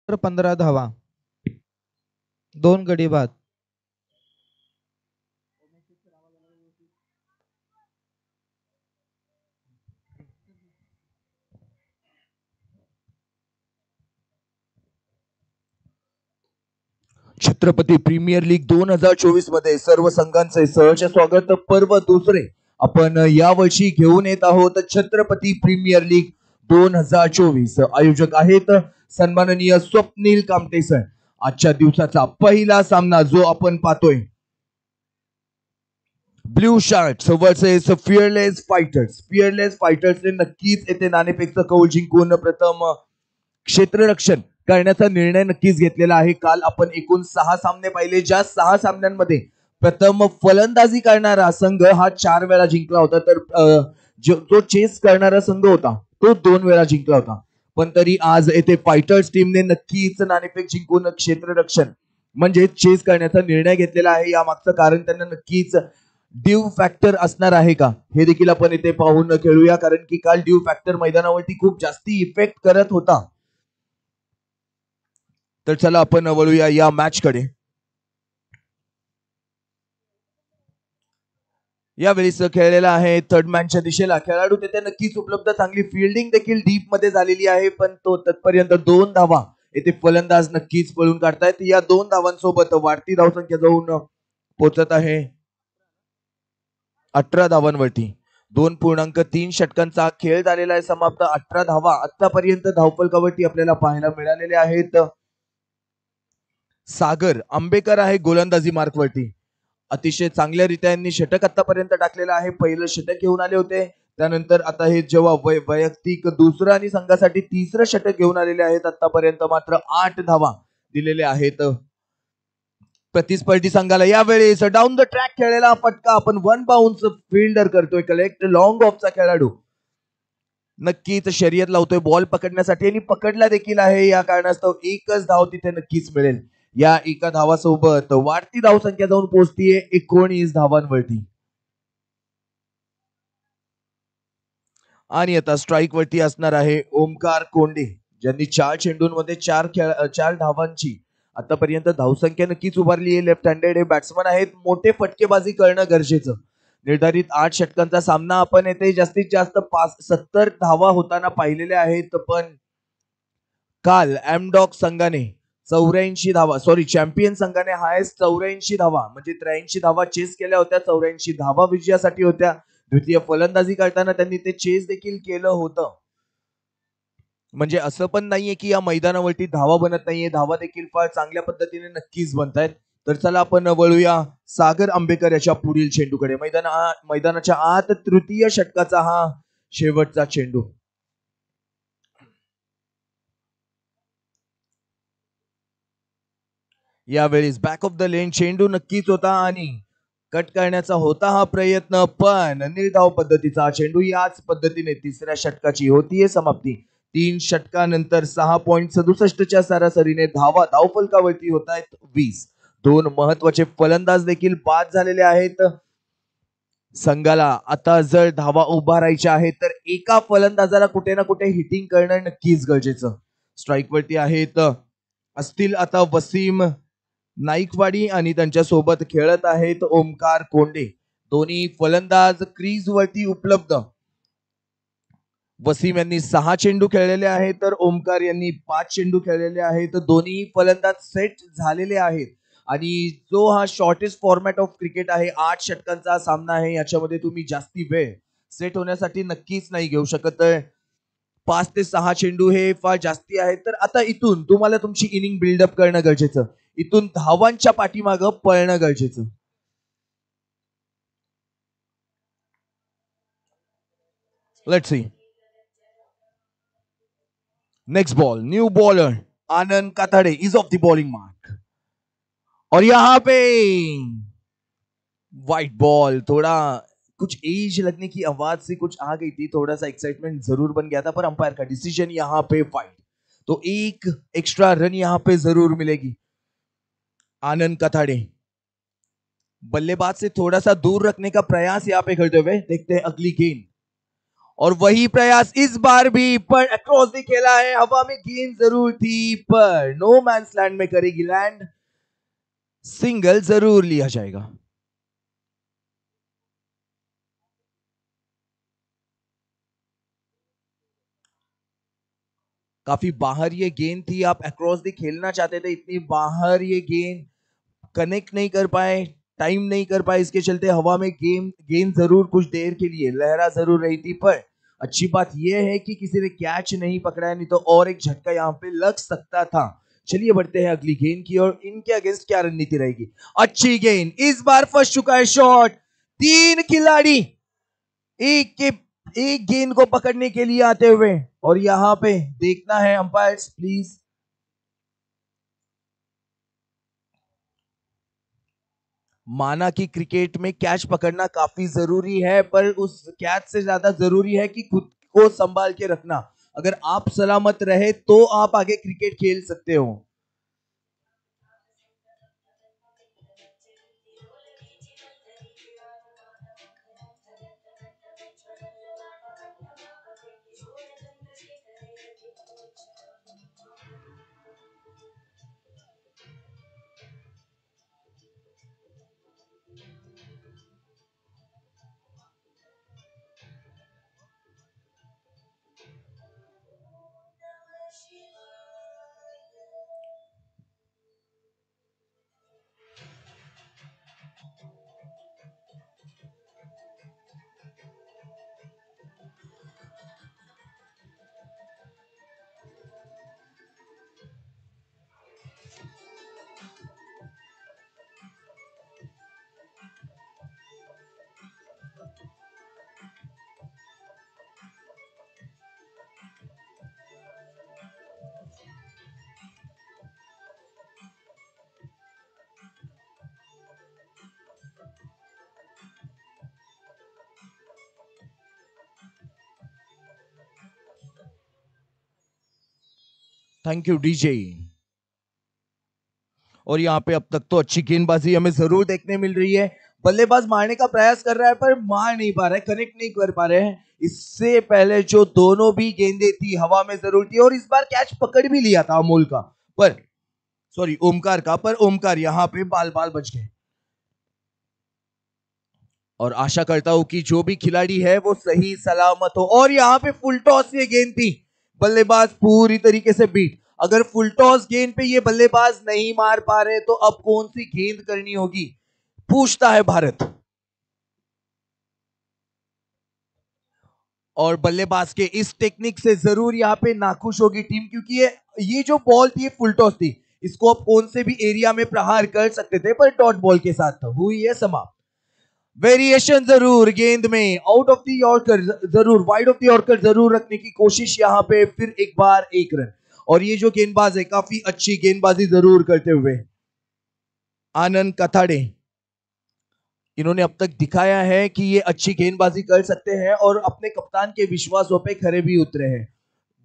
15 धावा, 2 गडी बाद. छत्रपती प्रीमियर लीग 2024 मध्ये सर्व संघांचे सहर्ष स्वागत. पर्व दुसरे आपण यावर्षी घेऊन येत आहोत छत्रपती प्रीमियर लीग 2024. आयोजक आहेत सन्माननीय स्वप्नील कामटे सर. आजच्या दिवसाचा पहिला सामना जो आपण पाहतोय, blue sharks versus fearless fighters. Fearless फायटर्सने नक्कीच येथे नाणेफेकचं कौल जिंकून प्रथम क्षेत्ररक्षण करण्याचा निर्णय नक्कीच घेतलेला आहे. काल आपण एकूण 6 सामने पाहिले, ज्या 6 सामन्यांमध्ये प्रथम फलंदाजी करणारा संघ हा 4 वेळा जिंकला होता, तर जो चेस करणारा संघ होता तो 2 वेळा जिंकला होता. पण तरी आज येथे फायटर्स टीमने नक्कीच नाणेफेक जिंकून क्षेत्ररक्षण म्हणजे चेस करण्याचा निर्णय घेतलेला आहे. या मागचं कारण त्यांना नक्कीच ड्यू फॅक्टर असणार आहे का, हे देखील आपण इथे पाहून खेळूया. कारण की काल ड्यू फॅक्टर मैदानावरती खूप जास्ती इफेक्ट करत होता. तर चला आपण वळूया या मॅच कडे. यावेळेस खेळलेला आहे थर्ड मॅनच्या दिशेला. खेळाडू तिथे नक्कीच उपलब्ध, चांगली फिल्डिंग देखील डीप मध्ये झालेली आहे, पण तो तत्पर्यंत 2 धावा येथे फलंदाज नक्कीच पळून काढतायत. या 2 धावांसोबत वाढती धावसंख्या जाऊन पोहोचत आहे 18 धावांवरती. 2.3 षटकांचा खेळ झालेला आहे समाप्त. 18 धावा आतापर्यंत धावफलकावरती आपल्याला पाहायला मिळालेले आहेत. सागर आंबेकर आहे गोलंदाजी मार्कवरती. अतिशय चांगल्यारीत्या यांनी षटक आतापर्यंत टाकलेलं आहे. पहिलं षटक घेऊन आले होते, त्यानंतर आता हे जेव्हा वैयक्तिक दुसरं आणि संघासाठी तिसरं षटक घेऊन आलेले आहेत. आतापर्यंत मात्र 8 धावा दिलेल्या आहेत प्रतिस्पर्धी संघाला. यावेळेस डाऊन द ट्रॅक खेळलेला फटका आपण 1 बाउन्स फिल्डर करतोय कलेक्ट. लॉंग ऑफचा खेळाडू नक्कीच शर्यत लावतोय बॉल पकडण्यासाठी आणि पकडला देखील आहे. या कारणास्तव एकच धाव तिथे नक्कीच मिळेल. या एका धावासोबत वाढती धावसंख्या जाऊन पोहोचतीये 19 धावांवरती. आणि आता स्ट्राईक वरती असणार आहे ओमकार कोंडे, ज्यांनी 4 चेंडूंमध्ये 4 धावांची आतापर्यंत धावसंख्या नक्कीच उभारली आहे. लेफ्ट हँडेड हे बॅट्समन आहेत. मोठे फटकेबाजी करणं गरजेचं. निर्धारित 8 षटकांचा सामना आपण येथे जास्तीत जास्त 70 धावा होताना पाहिलेल्या आहेत. पण काल एमडॉक संघाने 84 धावा, चॅम्पियन संघाने हायेस्ट 84 धावा म्हणजे 83 धावा चेस केल्या होत्या. 84 धावा विजयासाठी होत्या. द्वितीय फलंदाजी करताना त्यांनी ते चेस देखील केलं होतं. म्हणजे असं पण नाहीये की या मैदानावरती धावा बनत नाहीये, धावा देखील फार चांगल्या पद्धतीने नक्कीच बनतायत. तर चला आपण वळूया सागर आंबेकर याच्या पुढील चेंडूकडे. मैदानाच्या आत तृतीय षटकाचा हा शेवटचा चेंडू. यावेळेस बॅक ऑफ द लेन चेंडू नक्कीच होता आणि कट करण्याचा होता हा प्रयत्न, पण निर्धाव पद्धतीचा चेंडू. याच पद्धतीने तिसऱ्या षटकाची होतीये समाप्ती. 3 षटकानंतर 6.67च्या सरासरीने धावा धावफलकावरती होत आहेत 20. 2 महत्वाचे फलंदाज देखील बाद झालेले आहेत. संघाला आता जर धावा उभारायच्या आहेत तर एका फलंदाजाला कुठे ना कुठे हिटिंग करणं नक्कीच गरजेचं. स्ट्राईक वरती आहेत असतील आता वसीम नाईकवाडी आणि त्यांच्या सोबत खेळत आहेत ओमकार कोंडे. दोन्ही फलंदाज क्रीज वरती उपलब्ध. वसीम यांनी 6 चेंडू खेळलेले आहेत तर ओमकार यांनी 5 चेंडू खेळलेले आहेत. दोन्ही फलंदाज सेट झालेले आहेत आणि जो हा शॉर्टेस्ट फॉर्मॅट ऑफ क्रिकेट आहे, 8 षटकांचा सामना आहे, याच्यामध्ये तुम्ही जास्ती वेळ सेट होण्यासाठी नक्कीच नाही घेऊ शकत. 5 ते 6 चेंडू हे फार जास्ती आहेत. तर आता इथून तुम्हाला तुमची इनिंग बिल्डअप करणं गरजेचं. इथून धावांच्या पाठीमागं पळणं गरजेचं. Let's see. Next ball, new bowler Anand Katade is off the bowling mark और यहाँ पे वाइट बॉल. थोड़ा कुछ एज लगने की आवाज से कुछ आ गई थी, थोड़ा सा एक्साइटमेंट जरूर बन गया था, पर अंपायर का डिसीजन यहाँ पे फाइट. तो एक एक्स्ट्रा रन यहाँ पे जरूर मिलेगी. आनंद कथाड़े बल्लेबाज से थोड़ा सा दूर रखने का प्रयास यहाँ पे करते हुए. देखते हैं अगली गेंद और वही प्रयास इस बार भी, पर अक्रॉस द खेला है, हवा में गेंद जरूर थी पर नो मैंस लैंड में करेगी लैंड, सिंगल जरूर लिया जाएगा। काफी बाहर ये गेंद थी, आप अक्रॉस द खेलना चाहते थे, इतनी बाहर ये गेंद कनेक्ट नहीं कर पाए, टाइम नहीं कर पाए, इसके चलते हवा में गेंद जरूर कुछ देर के लिए लहरा जरूर रही थी, पर अच्छी बात यह है कि किसी ने कैच नहीं पकड़ा है, नहीं तो और एक झटका यहाँ पे लग सकता था। चलिए बढ़ते हैं अगली गेंद की और इनके अगेंस्ट क्या रणनीति रहेगी। अच्छी गेंद, इस बार फंस चुका है शॉट, 3 खिलाड़ी एक गेंद को पकड़ने के लिए आते हुए, और यहां पे देखना है अंपायर्स प्लीज। माना कि क्रिकेट में कैच पकड़ना काफी जरूरी है, पर उस कैच से ज्यादा जरूरी है कि खुद को संभाल के रखना। अगर आप सलामत रहे तो आप आगे क्रिकेट खेल सकते हो। Thank you DJ. और यहाँ पे अब तक तो अच्छी गेंदबाजी हमें जरूर देखने मिल रही है। बल्लेबाज मारने का प्रयास कर रहा है पर मार नहीं पा रहा है, कनेक्ट नहीं कर पा रहे हैं। इससे पहले जो दोनों भी गेंदें थी हवा में जरूर थी, और इस बार कैच पकड़ भी लिया था अमोल का, पर सॉरी ओमकार का, पर ओमकार यहाँ पे बाल बाल बच गए। और आशा करता हूं कि जो भी खिलाड़ी है वो सही सलामत हो। और यहाँ पे फुल टॉस ये गेंद थी, बल्लेबाज पूरी तरीके से बीट। अगर फुल टॉस गेंद पे ये बल्लेबाज नहीं मार पा रहे तो अब कौन सी गेंद करनी होगी, पूछता है भारत। और बल्लेबाज के इस टेक्निक से जरूर यहाँ पे नाखुश होगी टीम, क्योंकि ये जो बॉल थी फुल टॉस थी, इसको आप कौन से भी एरिया में प्रहार कर सकते थे, पर डॉट बॉल के साथ हुई है समाप्त। वेरिएशन जरूर गेंद में, आउट ऑफ द यॉर्कर जरूर, वाइड ऑफ द यॉर्कर जरूर रखने की कोशिश यहाँ पे, फिर एक बार एक रन। और ये जो गेंदबाज है काफी अच्छी गेंदबाजी जरूर करते हुए, आनंद कथाड़े, इन्होंने अब तक दिखाया है कि ये अच्छी गेंदबाजी कर सकते हैं और अपने कप्तान के विश्वासों पे खरे भी उतरे हैं।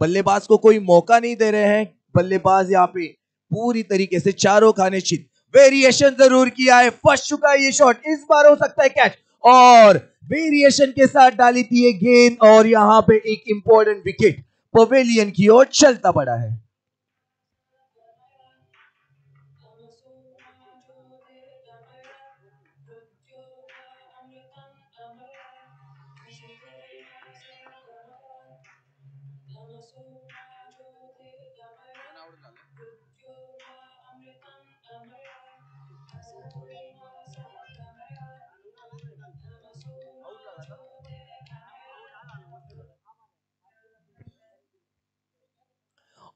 बल्लेबाज को कोई मौका नहीं दे रहे हैं, बल्लेबाज यहाँ पे पूरी तरीके से चारों खाने चित। वेरिएशन जरूर किया है, फंस चुका है ये शॉट, इस बार हो सकता है कैच, और वेरिएशन के साथ डाली थी ये गेंद, और यहाँ पे एक इंपॉर्टेंट विकेट पवेलियन की ओर चलता पड़ा है।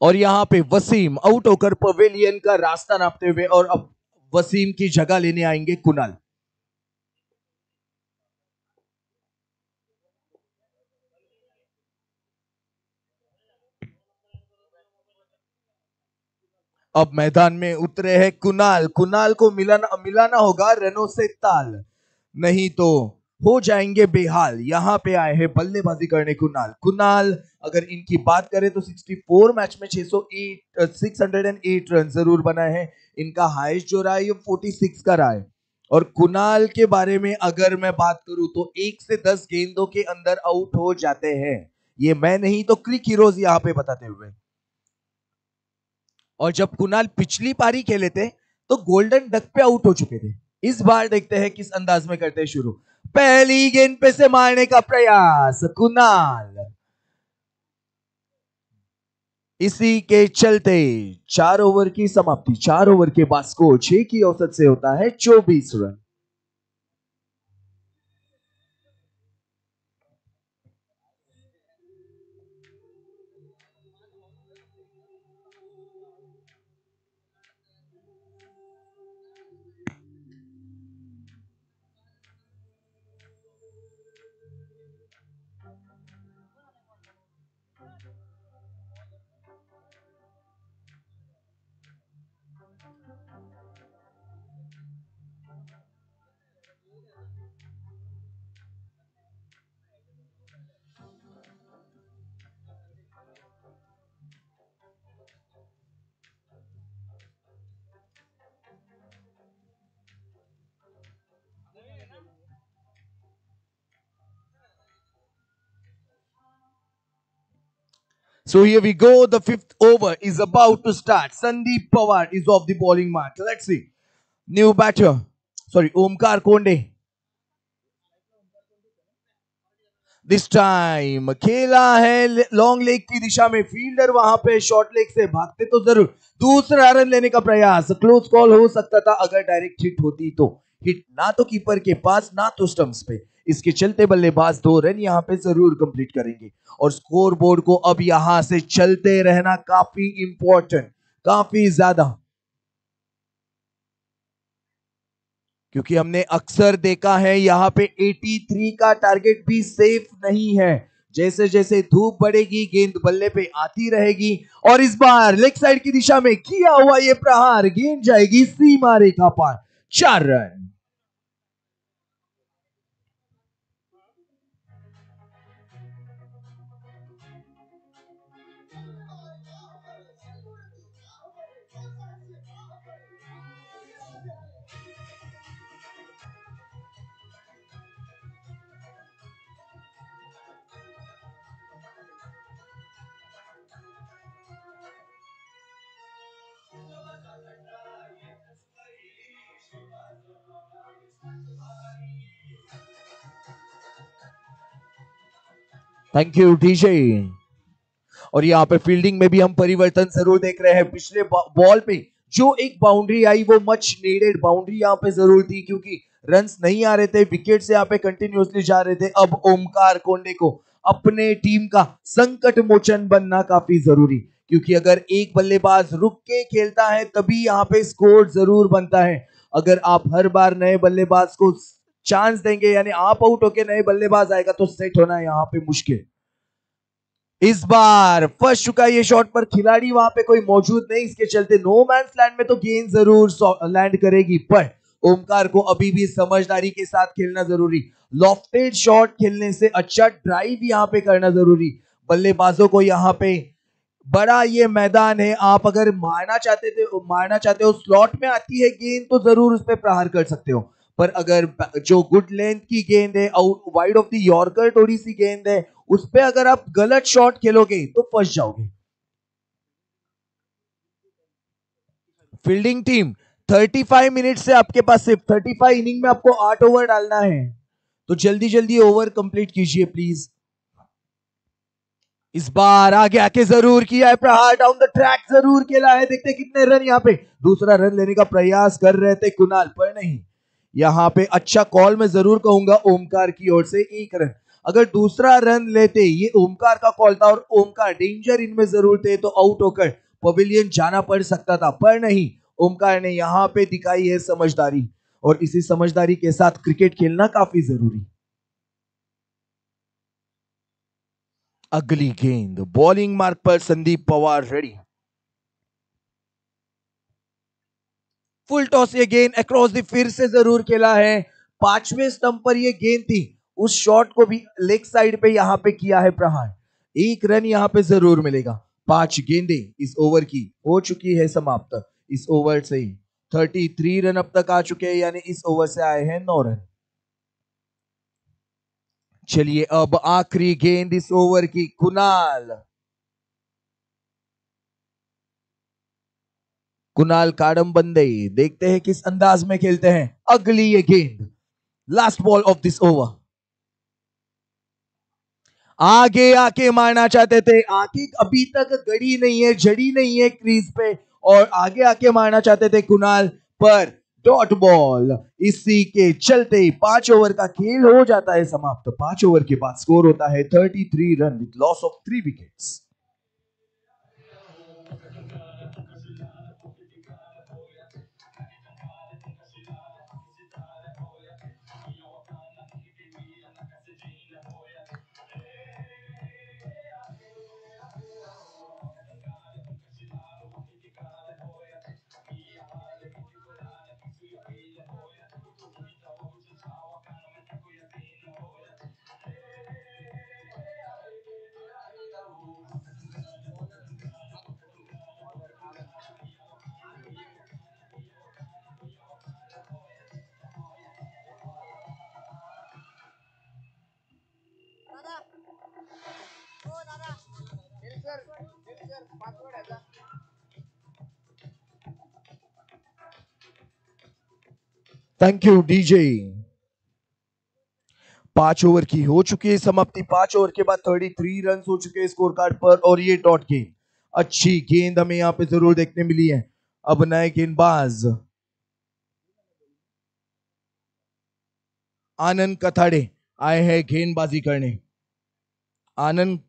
और यहां पे वसीम आउट होकर पवेलियन का रास्ता नापते हुए, और अब वसीम की जगह लेने आएंगे कुणाल। अब मैदान में उतरे हैं कुणाल। कुणाल को मिलाना होगा रनों से ताल, नहीं तो हो जाएंगे बेहाल। यहां पे आए हैं बल्लेबाजी करने कुणाल। कुणाल अगर इनकी बात करें तो 64 मैच में 608 रन जरूर बनाए हैं। इनका हाईएस्ट जो रहा है ये 46 का रहा है। और कुणाल के बारे में अगर मैं बात करूं तो 1 से 10 गेंदों के अंदर आउट हो जाते हैं। ये मैं नहीं तो क्रिक हीरोज यहां पे बताते हुए। और जब कुणाल पिछली पारी खेले थे तो गोल्डन डक पे आउट हो चुके थे। इस बार देखते हैं किस अंदाज में करते हैं शुरू। पहली गेंद पे से मारने का प्रयास कुणाल। इसी के चलते 4 ओवर की समाप्ति। 4 ओवर के बाद स्कोर 6 की औसत से होता है 24 run. So here we go. The 5th over is about to start. Sandeep Pawar is off the bowling mark. Let's see. New batter. Sorry, Omkar Konde. This time खेला है long leg की दिशा में। Fielder वहां पे short leg से भागते तो जरूर। दूसरा रन लेने का प्रयास। क्लोज कॉल हो सकता था अगर डायरेक्ट हिट होती तो। हिट ना तो कीपर के पास ना तो स्टंप्स पे। इसके चलते बल्लेबाज 2 रन यहां पे जरूर कंप्लीट करेंगे। और स्कोर बोर्ड को अब यहां से चलते रहना काफी इंपॉर्टेंट, काफी ज्यादा। क्योंकि हमने अक्सर देखा है यहां पे 83 का टारगेट भी सेफ नहीं है। जैसे जैसे धूप बढ़ेगी गेंद बल्ले पे आती रहेगी। और इस बार लेग साइड की दिशा में किया हुआ ये प्रहार, गेंद जाएगी सीमा रेखा पार। 4 रन। Thank you DJ. और यहाँ पे फील्डिंग में भी हम परिवर्तन जरूर देख रहे हैं। पिछले बॉल पे जो एक बाउंड्री आई वो मच नीडेड बाउंड्री यहाँ पे जरूर थी, क्योंकि रन्स नहीं आ रहे थे, विकेट्स यहाँ पे कंटिन्यूअसली जा रहे थे। अब ओमकार कोंडे को अपने टीम का संकट मोचन बनना काफी जरूरी, क्योंकि अगर एक बल्लेबाज रुक के खेलता है तभी यहाँ पे स्कोर जरूर बनता है। अगर आप हर बार नए बल्लेबाज को चांस देंगे, यानी आप आउट होके नए बल्लेबाज आएगा, तो सेट होना यहाँ पे मुश्किल। इस बार फंस चुका ये शॉट, पर खिलाड़ी वहां पे कोई मौजूद नहीं। इसके चलते नो मैंस लैंड में तो गेंद जरूर लैंड करेगी, पर ओमकार को अभी भी समझदारी के साथ खेलना जरूरी। लॉफ्टेड शॉट खेलने से अच्छा ड्राइव यहां पे करना जरूरी। बल्लेबाजों को यहां पे बड़ा ये मैदान है, आप अगर मारना चाहते हो स्लॉट में आती है गेंद तो जरूर उस पर प्रहार कर सकते हो। पर अगर जो गुड लेंथ की गेंद है, out wide of the yorker थोड़ी सी गेंद है, उस पे अगर आप गलत शॉट खेलोगे तो फंस जाओगे। फील्डिंग टीम 35 मिनट से आपके पास सिर्फ 35 इनिंग में आपको 8 ओवर डालना है, तो जल्दी जल्दी ओवर कंप्लीट कीजिए प्लीज। इस बार आगे आके जरूर किया है प्रहार, डाउन द ट्रैक जरूर खेला है। देखते कितने रन यहाँ पे। दूसरा रन लेने का प्रयास कर रहे थे कुणाल, पर नहीं। यहाँ पे अच्छा कॉल मैं जरूर कहूंगा ओमकार की ओर से, 1 रन। अगर दूसरा रन लेते, ये ओमकार का कॉल था और ओमकार डेंजर इनमें जरूर थे, तो आउट होकर पवेलियन जाना पड़ सकता था, पर नहीं। ओमकार ने यहाँ पे दिखाई है समझदारी, और इसी समझदारी के साथ क्रिकेट खेलना काफी जरूरी। अगली गेंद बॉलिंग मार्क पर Sandeep Pawar ready. Full toss ये गेंद अक्रॉस द फिर से जरूर खेला है। 5वें स्टंप पर ये गेंद थी, उस शॉट को भी लेग साइड पे यहां पे किया है प्रहार। 1 रन यहां पे जरूर मिलेगा। 5 गेंदें इस ओवर की हो चुकी है समाप्त। इस ओवर से 33 रन अब तक आ चुके हैं, यानी इस ओवर से आए हैं 9 रन। चलिए अब आखिरी गेंद इस ओवर की, कुणाल काडमबंदे, देखते हैं किस अंदाज में खेलते हैं अगली ये गेंद। Last ball of this over. आगे आके मारना चाहते थे, आगे अभी तक गड़ी नहीं है, जड़ी नहीं है क्रीज पे, और आगे आके मारना चाहते थे कुणाल, पर डॉट बॉल। इसी के चलते 5 ओवर का खेल हो जाता है समाप्त। 5 ओवर के बाद स्कोर होता है 33 रन विद loss of 3 wickets. Thank you DJ. 5 over की हो चुकी है समाप्ति। 5 ओवर के बाद 33 रन हो चुके हैं स्कोर कार्ड पर, और ये डॉट गेंद, अच्छी गेंद हमें यहां पे जरूर देखने मिली है। अब नए गेंदबाज आनंद कथाड़े आए हैं गेंदबाजी करने। आनंद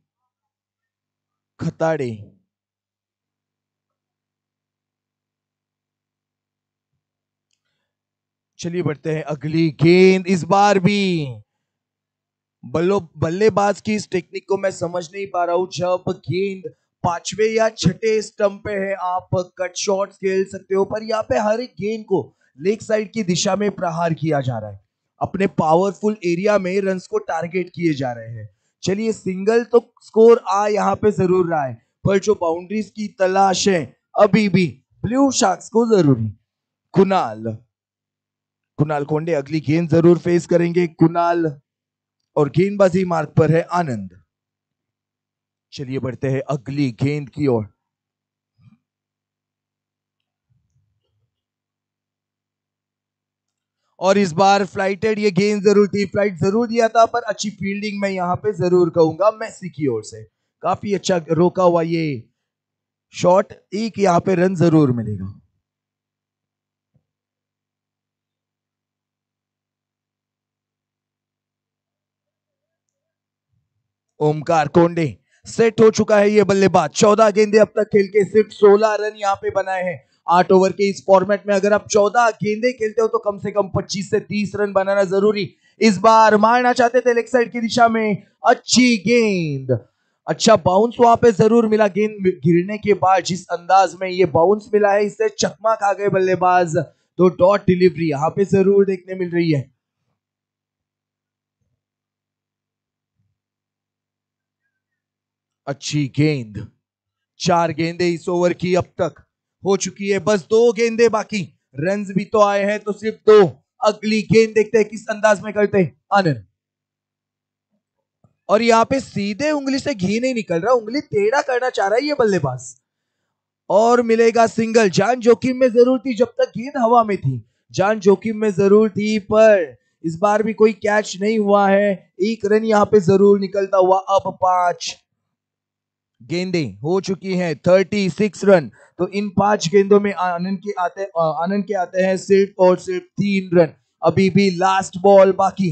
खताड़े, चलिए बढ़ते हैं अगली गेंद। इस बार भी बल्लेबाज की इस टेक्निक को मैं समझ नहीं पा रहा हूं। जब गेंद 5वें या 6ठे स्टंप पे है, आप कट शॉट खेल सकते हो, पर यहाँ पे हर एक गेंद को लेग साइड की दिशा में प्रहार किया जा रहा है। अपने पावरफुल एरिया में रन्स को टारगेट किए जा रहे हैं। चलिए सिंगल तो स्कोर आ यहाँ पे जरूर रहा है, पर जो बाउंड्रीज की तलाश है अभी भी ब्लू शार्क्स को जरूरी। कुणाल कुणाल कोंडे अगली गेंद जरूर फेस करेंगे। कुणाल, और गेंदबाजी मार्ग पर है आनंद। चलिए बढ़ते हैं अगली गेंद की ओर। और इस बार फ्लाइटेड ये गेंद जरूर थी, फ्लाइट जरूर दिया था, पर अच्छी फील्डिंग में यहां पे जरूर कहूंगा मेसी की ओर से। काफी अच्छा रोका हुआ ये शॉट, एक यहां पे रन जरूर मिलेगा। ओमकार कोंडे सेट हो चुका है ये बल्लेबाज। 14 गेंदे अब तक खेल के सिर्फ 16 रन यहां पे बनाए हैं। 8 ओवर के इस फॉर्मेट में अगर आप 14 गेंदे खेलते हो तो कम से कम 25 से 30 रन बनाना जरूरी। इस बार मारना चाहते थे लेग साइड की दिशा में, अच्छी गेंद, अच्छा बाउंस वहां पे जरूर मिला। गेंद गिरने के बाद जिस अंदाज में ये बाउंस मिला है, इससे चकमा खा गए बल्लेबाज। तो डॉट डिलीवरी यहां पे जरूर देखने मिल रही है। अच्छी गेंद, 4 गेंदे इस ओवर की अब तक हो चुकी है, बस 2 गेंदे बाकी। रन्स भी तो आए हैं, तो सिर्फ 2। अगली गेंद देखते हैं किस अंदाज में करते हैं आनंद। और यहां पे सीधे उंगली से घी नहीं निकल रहा, उंगली टेढ़ा करना चाह रहा है ये बल्लेबाज, और मिलेगा सिंगल। जान जोखिम में जरूर थी जब तक गेंद हवा में थी, जान जोखिम में जरूर थी, पर इस बार भी कोई कैच नहीं हुआ है। 1 रन यहां पे जरूर निकलता हुआ। अब 5 गेंदें हो चुकी हैं, 36 रन। तो इन 5 गेंदों में आनंद के आते हैं सिर्फ और सिर्फ 3 रन। अभी भी लास्ट बॉल बाकी।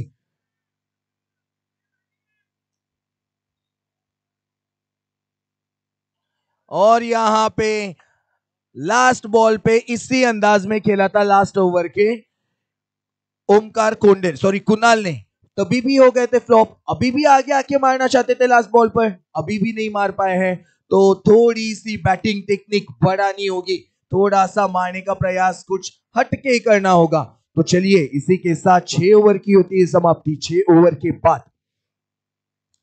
और यहां पे लास्ट बॉल पे इसी अंदाज में खेला था लास्ट ओवर के ओमकार कोंडे, सॉरी कुणाल ने, तभी भी हो गए थे फ्लॉप। अभी भी आगे आके मारना चाहते थे लास्ट बॉल पर, अभी भी नहीं मार पाए हैं। तो थोड़ी सी बैटिंग टेक्निक बढ़ानी होगी, थोड़ा सा मारने का प्रयास कुछ हटके करना होगा। तो चलिए इसी के साथ 6 ओवर की होती है समाप्ति। 6 ओवर के बाद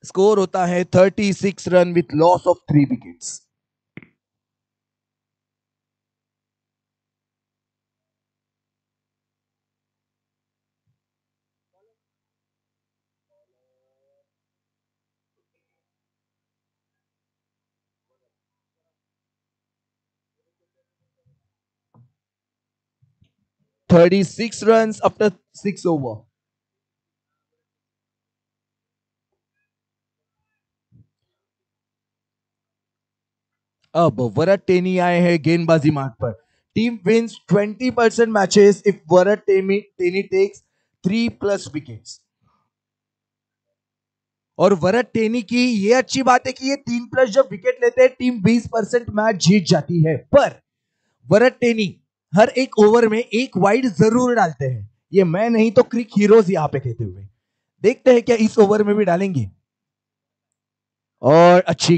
स्कोर होता है 36 run with loss of 3 wickets. 36 runs after 6 over. अब वरद टेनी आए हैं गेंदबाजी मार्ग पर. Team wins 20% matches if Varad Teni takes 3+ wickets. और वरद टेनी की ये अच्छी बात है कि ये 3+ जब विकेट लेते हैं टीम 20% मैच जीत जाती है. पर वरद टेनी हर एक ओवर में एक वाइड जरूर डालते हैं. ये मैं नहीं तो क्रिक हीरोज यहां पे कहते हुए. देखते हैं क्या इस ओवर में भी डालेंगे. और अच्छी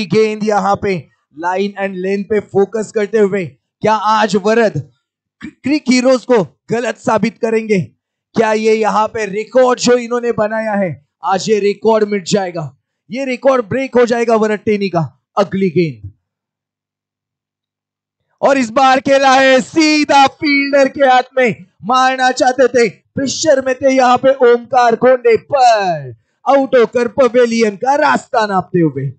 गेंद यहां पे लाइन एंड लेन पे फोकस करते हुए. क्या आज वरद क्रिक हीरोज को गलत साबित करेंगे? क्या ये यहां पे रिकॉर्ड जो इन्होंने बनाया है आज ये रिकॉर्ड मिट जाएगा? ये रिकॉर्ड ब्रेक हो जाएगा वरद टेनी का. अगली गेंद और इस बार खेला है सीधा फील्डर के हाथ में. मारना चाहते थे, प्रेशर में थे यहां पे ओमकार कोंडे, पर आउट होकर पवेलियन का रास्ता नापते हुए.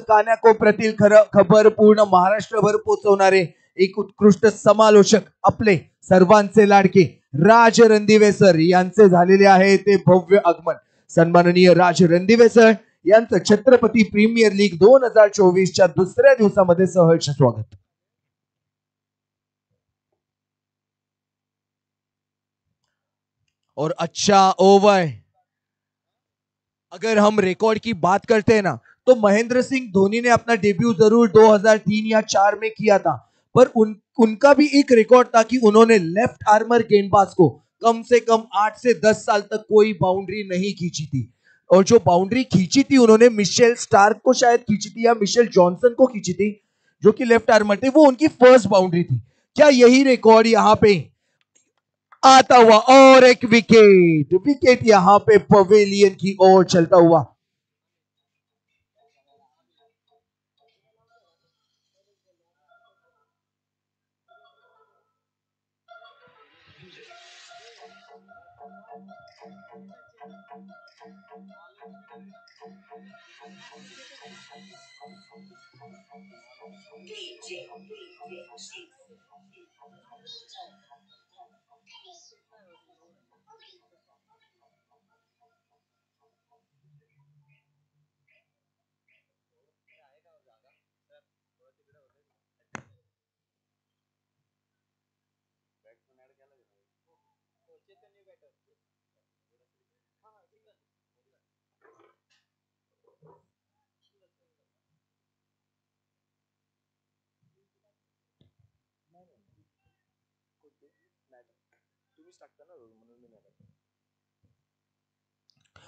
कान्या को प्रतील खबर पूर्ण महाराष्ट्रभर पोहोचवणारे एक उत्कृष्ट समालोचक आपले सर्वांचे लाडके राज रणदिवे सर यांचे झालेले आहे ते भव्य आगमन. सन्माननीय राज रणदिवे सर यांचं छत्रपती प्रीमियर लीग 2024च्या दुसऱ्या दिवसामध्ये सहर्ष स्वागत. और अच्छा ओवर. अगर हम रिकॉर्ड की बात करते हैं ना तो महेंद्र सिंह धोनी ने अपना डेब्यू जरूर 2003 या 4 में किया था, पर उनका भी एक रिकॉर्ड था कि उन्होंने लेफ्ट आर्मर गेंदबाज को कम से कम 8 से 10 साल तक कोई बाउंड्री नहीं खींची थी. और जो बाउंड्री खींची थी उन्होंने मिशेल स्टार्क को शायद खींची थी या मिशेल जॉनसन को खींची थी जो कि लेफ्ट आर्मर थे. वो उनकी फर्स्ट बाउंड्री थी. क्या यही रिकॉर्ड यहां पे आता हुआ और एक विकेट यहां पे पवेलियन की ओर चलता हुआ.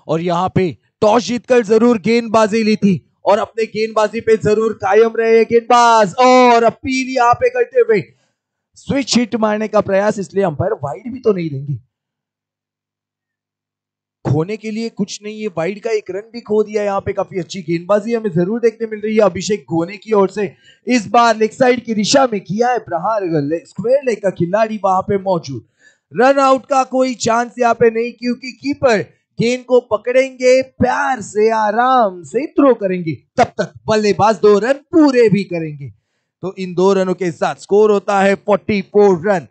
और यहां पे टॉस जीतकर जरूर गेंदबाजी ली थी और अपने गेंदबाजी पे जरूर कायम रहे गेंदबाज. और अपील यहां पे करते हुए स्विच हिट मारने का प्रयास, इसलिए अंपायर वाइड भी तो नहीं देंगे. खोने के लिए कुछ नहीं, ये वाइड का एक रन भी खो दिया. यहाँ पे काफी अच्छी गेंदबाजी हमें जरूर देखने मिल रही है अभिषेक गोने की ओर से. इस बार लेग साइड की दिशा में किया है प्रहार. स्क्वायर लेग का खिलाड़ी वहां पे मौजूद. रन आउट का कोई चांस यहाँ पे नहीं क्योंकि कीपर गेंद को पकड़ेंगे, प्यार से आराम से थ्रो करेंगे. तब तक बल्लेबाज 2 रन पूरे भी करेंगे. तो इन 2 रनों के साथ स्कोर होता है 44 रन.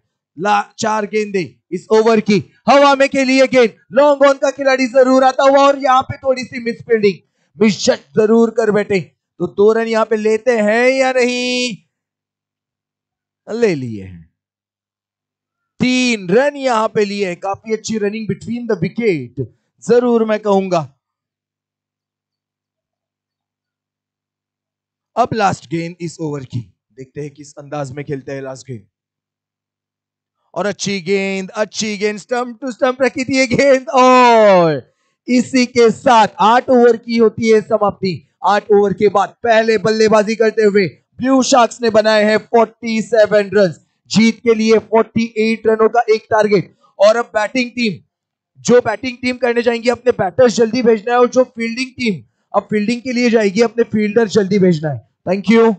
4 गेंदे इस ओवर की. हवा में के लिए गेंद, लॉन्ग ऑन का खिलाड़ी जरूर आता हुआ और यहाँ पे थोड़ी सी मिस फील्डिंग, मिस शट जरूर कर बैठे. तो 2 रन यहाँ पे लेते हैं या नहीं? ले लिए हैं. 3 3 रन यहां पे लिए, काफी अच्छी रनिंग बिटवीन द विकेट जरूर मैं कहूंगा। अब लास्ट गेंद इस ओवर की, देखते हैं किस अंदाज में खेलते हैं लास्ट गेंद। और अच्छी गेंद स्टंप टू स्टंप रखी थी ये गेंद, और इसी के साथ 8 ओवर की होती है समाप्ति। 8 ओवर के बाद पहले बल्लेबाजी करते हुए ब्लू शार्क्स ने बनाए हैं 47 रन, जीत के लिए 48 रनों का एक टारगेट। और अब बैटिंग टीम करने जाएंगी, अपने बैटर्स जल्दी भेजना है, और जो फील्डिंग टीम अब फील्डिंग के लिए जाएगी, अपने फील्डर जल्दी भेजना है। Thank you.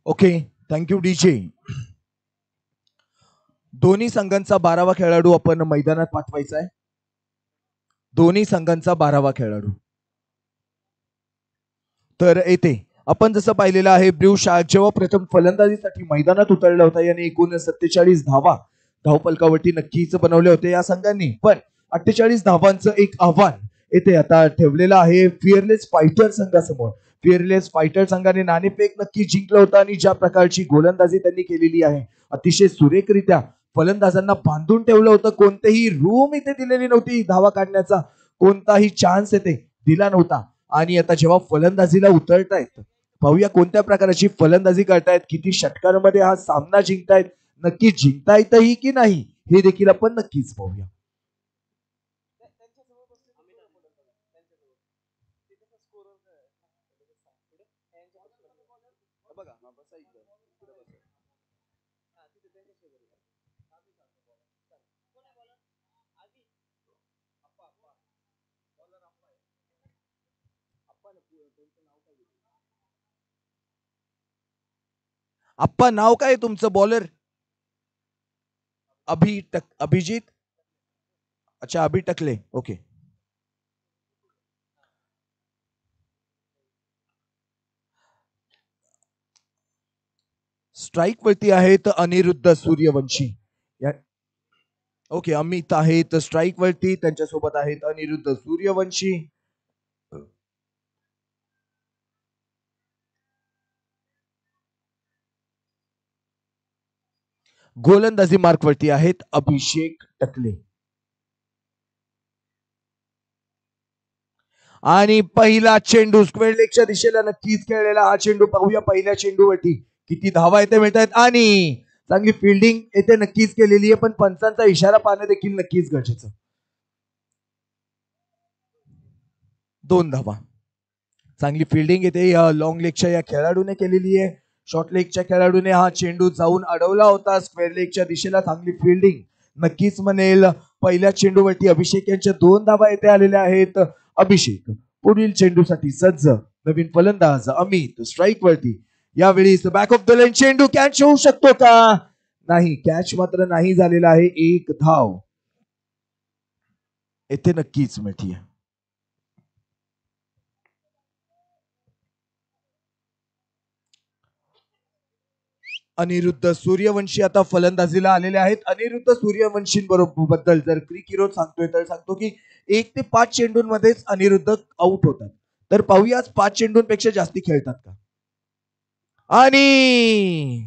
Okay, thank you DJ. दोन्ही संघांचा 12वा खेळाडू आपण मैदानात पाठवायचा आहे। दोन्ही संघांचा 12वा खेळाडू तर येते आपण जसं पाहिलेलं आहे, ब्ल्यू शार्क जेव्हा प्रथम फलंदाजीसाठी मैदानात उतरला होता, याने एकूण 47 धावा धावफलकावरती नक्कीच बनवले होते या संघांनी, पण 48 धावांचं एक आव्हान येथे आता ठेवलेला आहे फिअरलेस फायटर संघासमोर. फिअरलेस फायटर संघाने नाणेफेक नक्की जिंकलं होतं आणि ज्या प्रकारची गोलंदाजी त्यांनी केलेली आहे अतिशय सुरेखरित्या फलंदाजांना बांधून ठेवलं होतं. कोणतेही रूम इथे दिलेली नव्हती धावा काढण्याचा, कोणताही चान्स येते दिला नव्हता. आणि आता जेव्हा फलंदाजीला उतरतायत पाहूया कोणत्या प्रकारची फलंदाजी करतायत, किती षटकांमध्ये हा सामना जिंकतायत, नक्की जिंकता येतही की नाही हे देखील आपण नक्कीच पाहूया. आप्पा नाव काय तुमचं बॉलर? अभिजित. अच्छा अभि टकले. ओके. स्ट्राईक वरती आहेत अनिरुद्ध सूर्यवंशी. ओके अमित आहेत स्ट्राईक वरती, त्यांच्यासोबत आहेत अनिरुद्ध सूर्यवंशी. गोलंदाजी मार्क वरती आहेत अभिषेक टकले. आणि पहिला चेंडू स्क्वेअर लेगच्या दिशेला नक्कीच खेळलेला हा चेंडू पाहूया. पहिल्या चेंडूवरती किती धावा येथे मिळत आहेत आणि चांगली फिल्डिंग येथे नक्कीच केलेली आहे, पण पंचांचा इशारा पाहणं देखील नक्कीच गरजेचं. 2 धावा. चांगली फिल्डिंग येते या लॉंग लेगच्या या खेळाडूने केलेली आहे. शॉर्ट लेगच्या खेळाडूने हा चेंडू जाऊन अडवला होता स्क्वेअर लेगच्या दिशेला. चांगली फिल्डिंग नक्कीच म्हणेल. पहिल्या चेंडूवरती अभिषेक यांच्या 2 धावा येथे आलेल्या आहेत. अभिषेक पुढील चेंडूसाठी सज्ज. नवीन फलंदाज अमित स्ट्राईक वरती. यावेळी बॅक ऑफ द लाईन चेंडू कॅच होऊ शकतो का? नाही, कॅच मात्र नाही झालेला आहे. 1 धाव येथे नक्कीच मिळते. अनिरुद्ध सूर्यवंशी आता फलंदाजीला आलेले आहेत. अनिरुद्ध सूर्यवंशींबद्दल जर क्रिक हिरो सांगतोय तर सांगतो की 1 ते 5 चेंडूंमध्येच अनिरुद्ध आउट होतात. तर पाहूया 5 चेंडूंपेक्षा जास्ती खेळतात का. आणि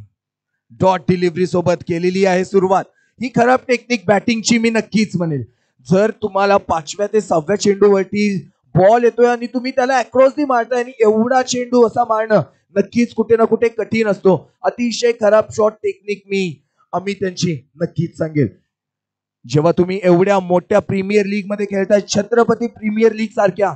डॉट डिलिव्हरी सोबत केलेली आहे सुरुवात. ही खराब टेक्निक बॅटिंगची मी नक्कीच म्हणेल. जर तुम्हाला 5व्या ते 6व्या चेंडूवरती बॉल येतोय आणि तुम्ही त्याला अक्रॉसली मारताय आणि एवढा चेंडू असा मारणं नक्कीच कुठे ना कुठे कठीण असतो. अतिशय खराब शॉट टेक्निक मी अमित यांची नक्कीच सांगेल. जेव्हा तुम्ही एवढ्या मोठ्या प्रीमियर लीग मध्ये खेळताय, छत्रपती प्रीमियर लीग सारख्या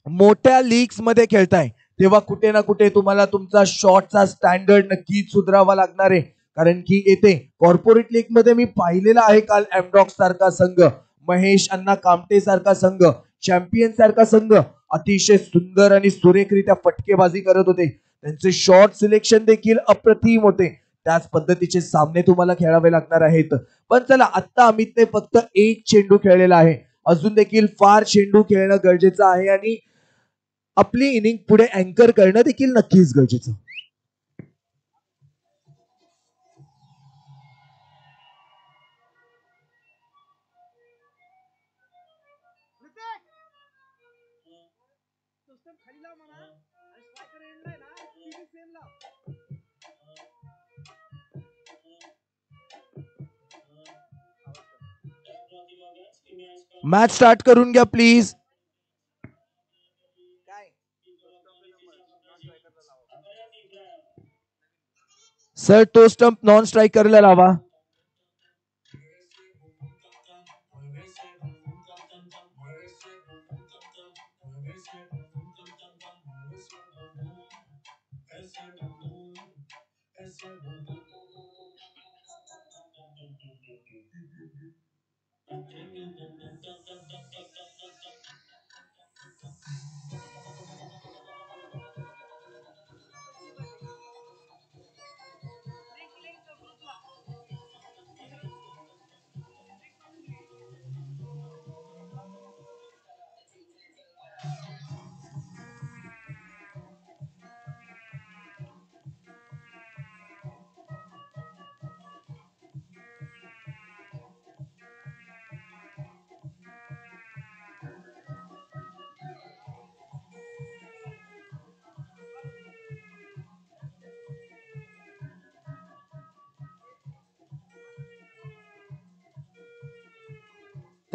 मोठ्या लीग्स मध्ये खेळताय, तेव्हा कुठे ना कुठे तुम्हाला तुमचा शॉटचा स्टँडर्ड नक्कीच सुधारावा लागणार आहे. कारण की येथे कॉर्पोरेट लीग मध्ये मी पाहिलेला आहे काल एमडॉक सारखा संघ, महेश अण्णा कामटे सारखा संघ, चॅम्पियन सारखा संघ अतिशय सुंदर आणि सुरेखरित्या फटकेबाजी करत होते. त्यांचे शॉट सिलेक्शन देखील अप्रतिम होते. त्याच पद्धतीचे सामने तुम्हाला खेळावे लागणार आहेत. पण चला आता अमितने फक्त 1 चेंडू खेळलेला आहे. अजून देखील फार चेंडू खेळणं गरजेचं आहे आणि आपली इनिंग पुढे अँकर करणं देखील नक्कीच गरजेचं. मॅच स्टार्ट करून घ्या प्लीज. सर तो स्टंप नॉन स्ट्रायकरला लावा.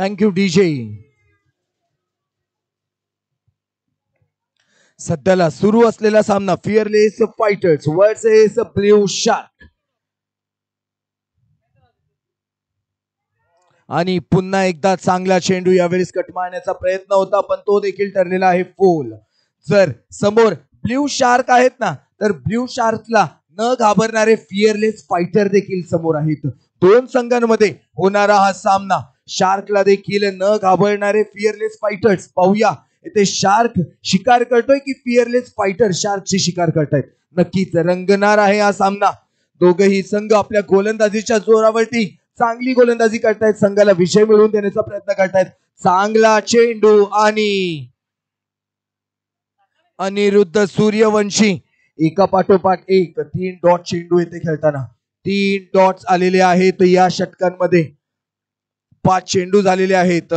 Thank you DJ. सध्याला सुरू असलेला सामना fearless fighters versus blue shark. आणि पुन्हा एकदा चांगला चेंडू यावेळेस कट मारण्याचा प्रयत्न होता पण तो देखील ठरलेला आहे फोल. जर समोर ब्ल्यू शार्क आहेत ना तर ब्ल्यू शार्कला न घाबरणारे फिअरलेस फायटर देखील समोर आहेत. दोन संघांमध्ये होणारा हा सामना. शार्कला देखील न घाबरणारे फिअरलेस फायटर्स. पाहूया इथे शार्क शिकार करतोय की फिअरलेस फायटर शार्कची शिकार करतायत. नक्कीच रंगणार आहे हा सामना. दोघही संघ आपल्या गोलंदाजीच्या जोरावरती चांगली गोलंदाजी करतायत. संघाला विजय मिळवून देण्याचा प्रयत्न करतायत. चांगला चेंडू आणि अनिरुद्ध सूर्यवंशी एका पाठोपाठ एक 3 डॉट चेंडू येथे खेळताना 3 डॉट्स आलेले आहेत या षटकांमध्ये. 5 चेंडू झालेले आहेत.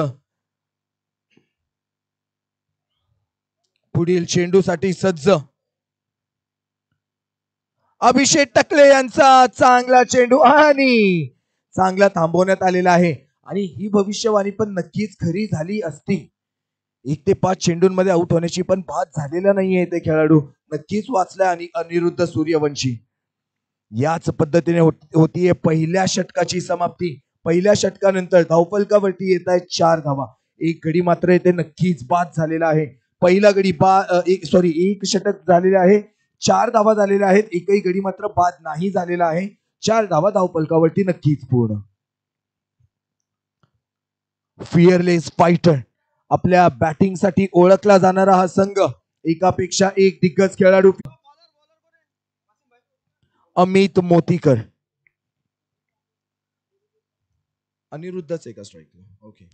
पुढील चेंडूसाठी सज्ज अभिषेक टकले यांचा चांगला चेंडू आणि चांगला थांबवण्यात आलेला आहे. आणि ही भविष्यवाणी पण नक्कीच खरी झाली असती. 1 ते 5 चेंडूंमध्ये आउट होण्याची पण बात झालेला नाहीये ते खेळाडू. नक्कीच वाचलाय आणि अनिरुद्ध सूर्यवंशी. याच पद्धतीने होतीये पहिल्या षटकाची समाप्ती. पहिल्या षटकानंतर धावफलकावरती येत आहेत 4 धावा. एक गडी मात्र येथे नक्कीच बाद झालेला आहे. पहिला गडी एक षटक झालेले आहे. 4 धावा झालेल्या आहेत. एकही गडी मात्र बाद नाही झालेला आहे. 4 धावा धावफलकावरती नक्कीच पूर्ण. फिअरलेस फायटर आपल्या बॅटिंग साठी ओळखला जाणारा हा संघ. एकापेक्षा एक दिग्गज खेळाडू. अमित मोतीकर. अनिरुद्धच एका स्ट्राईक. ओके.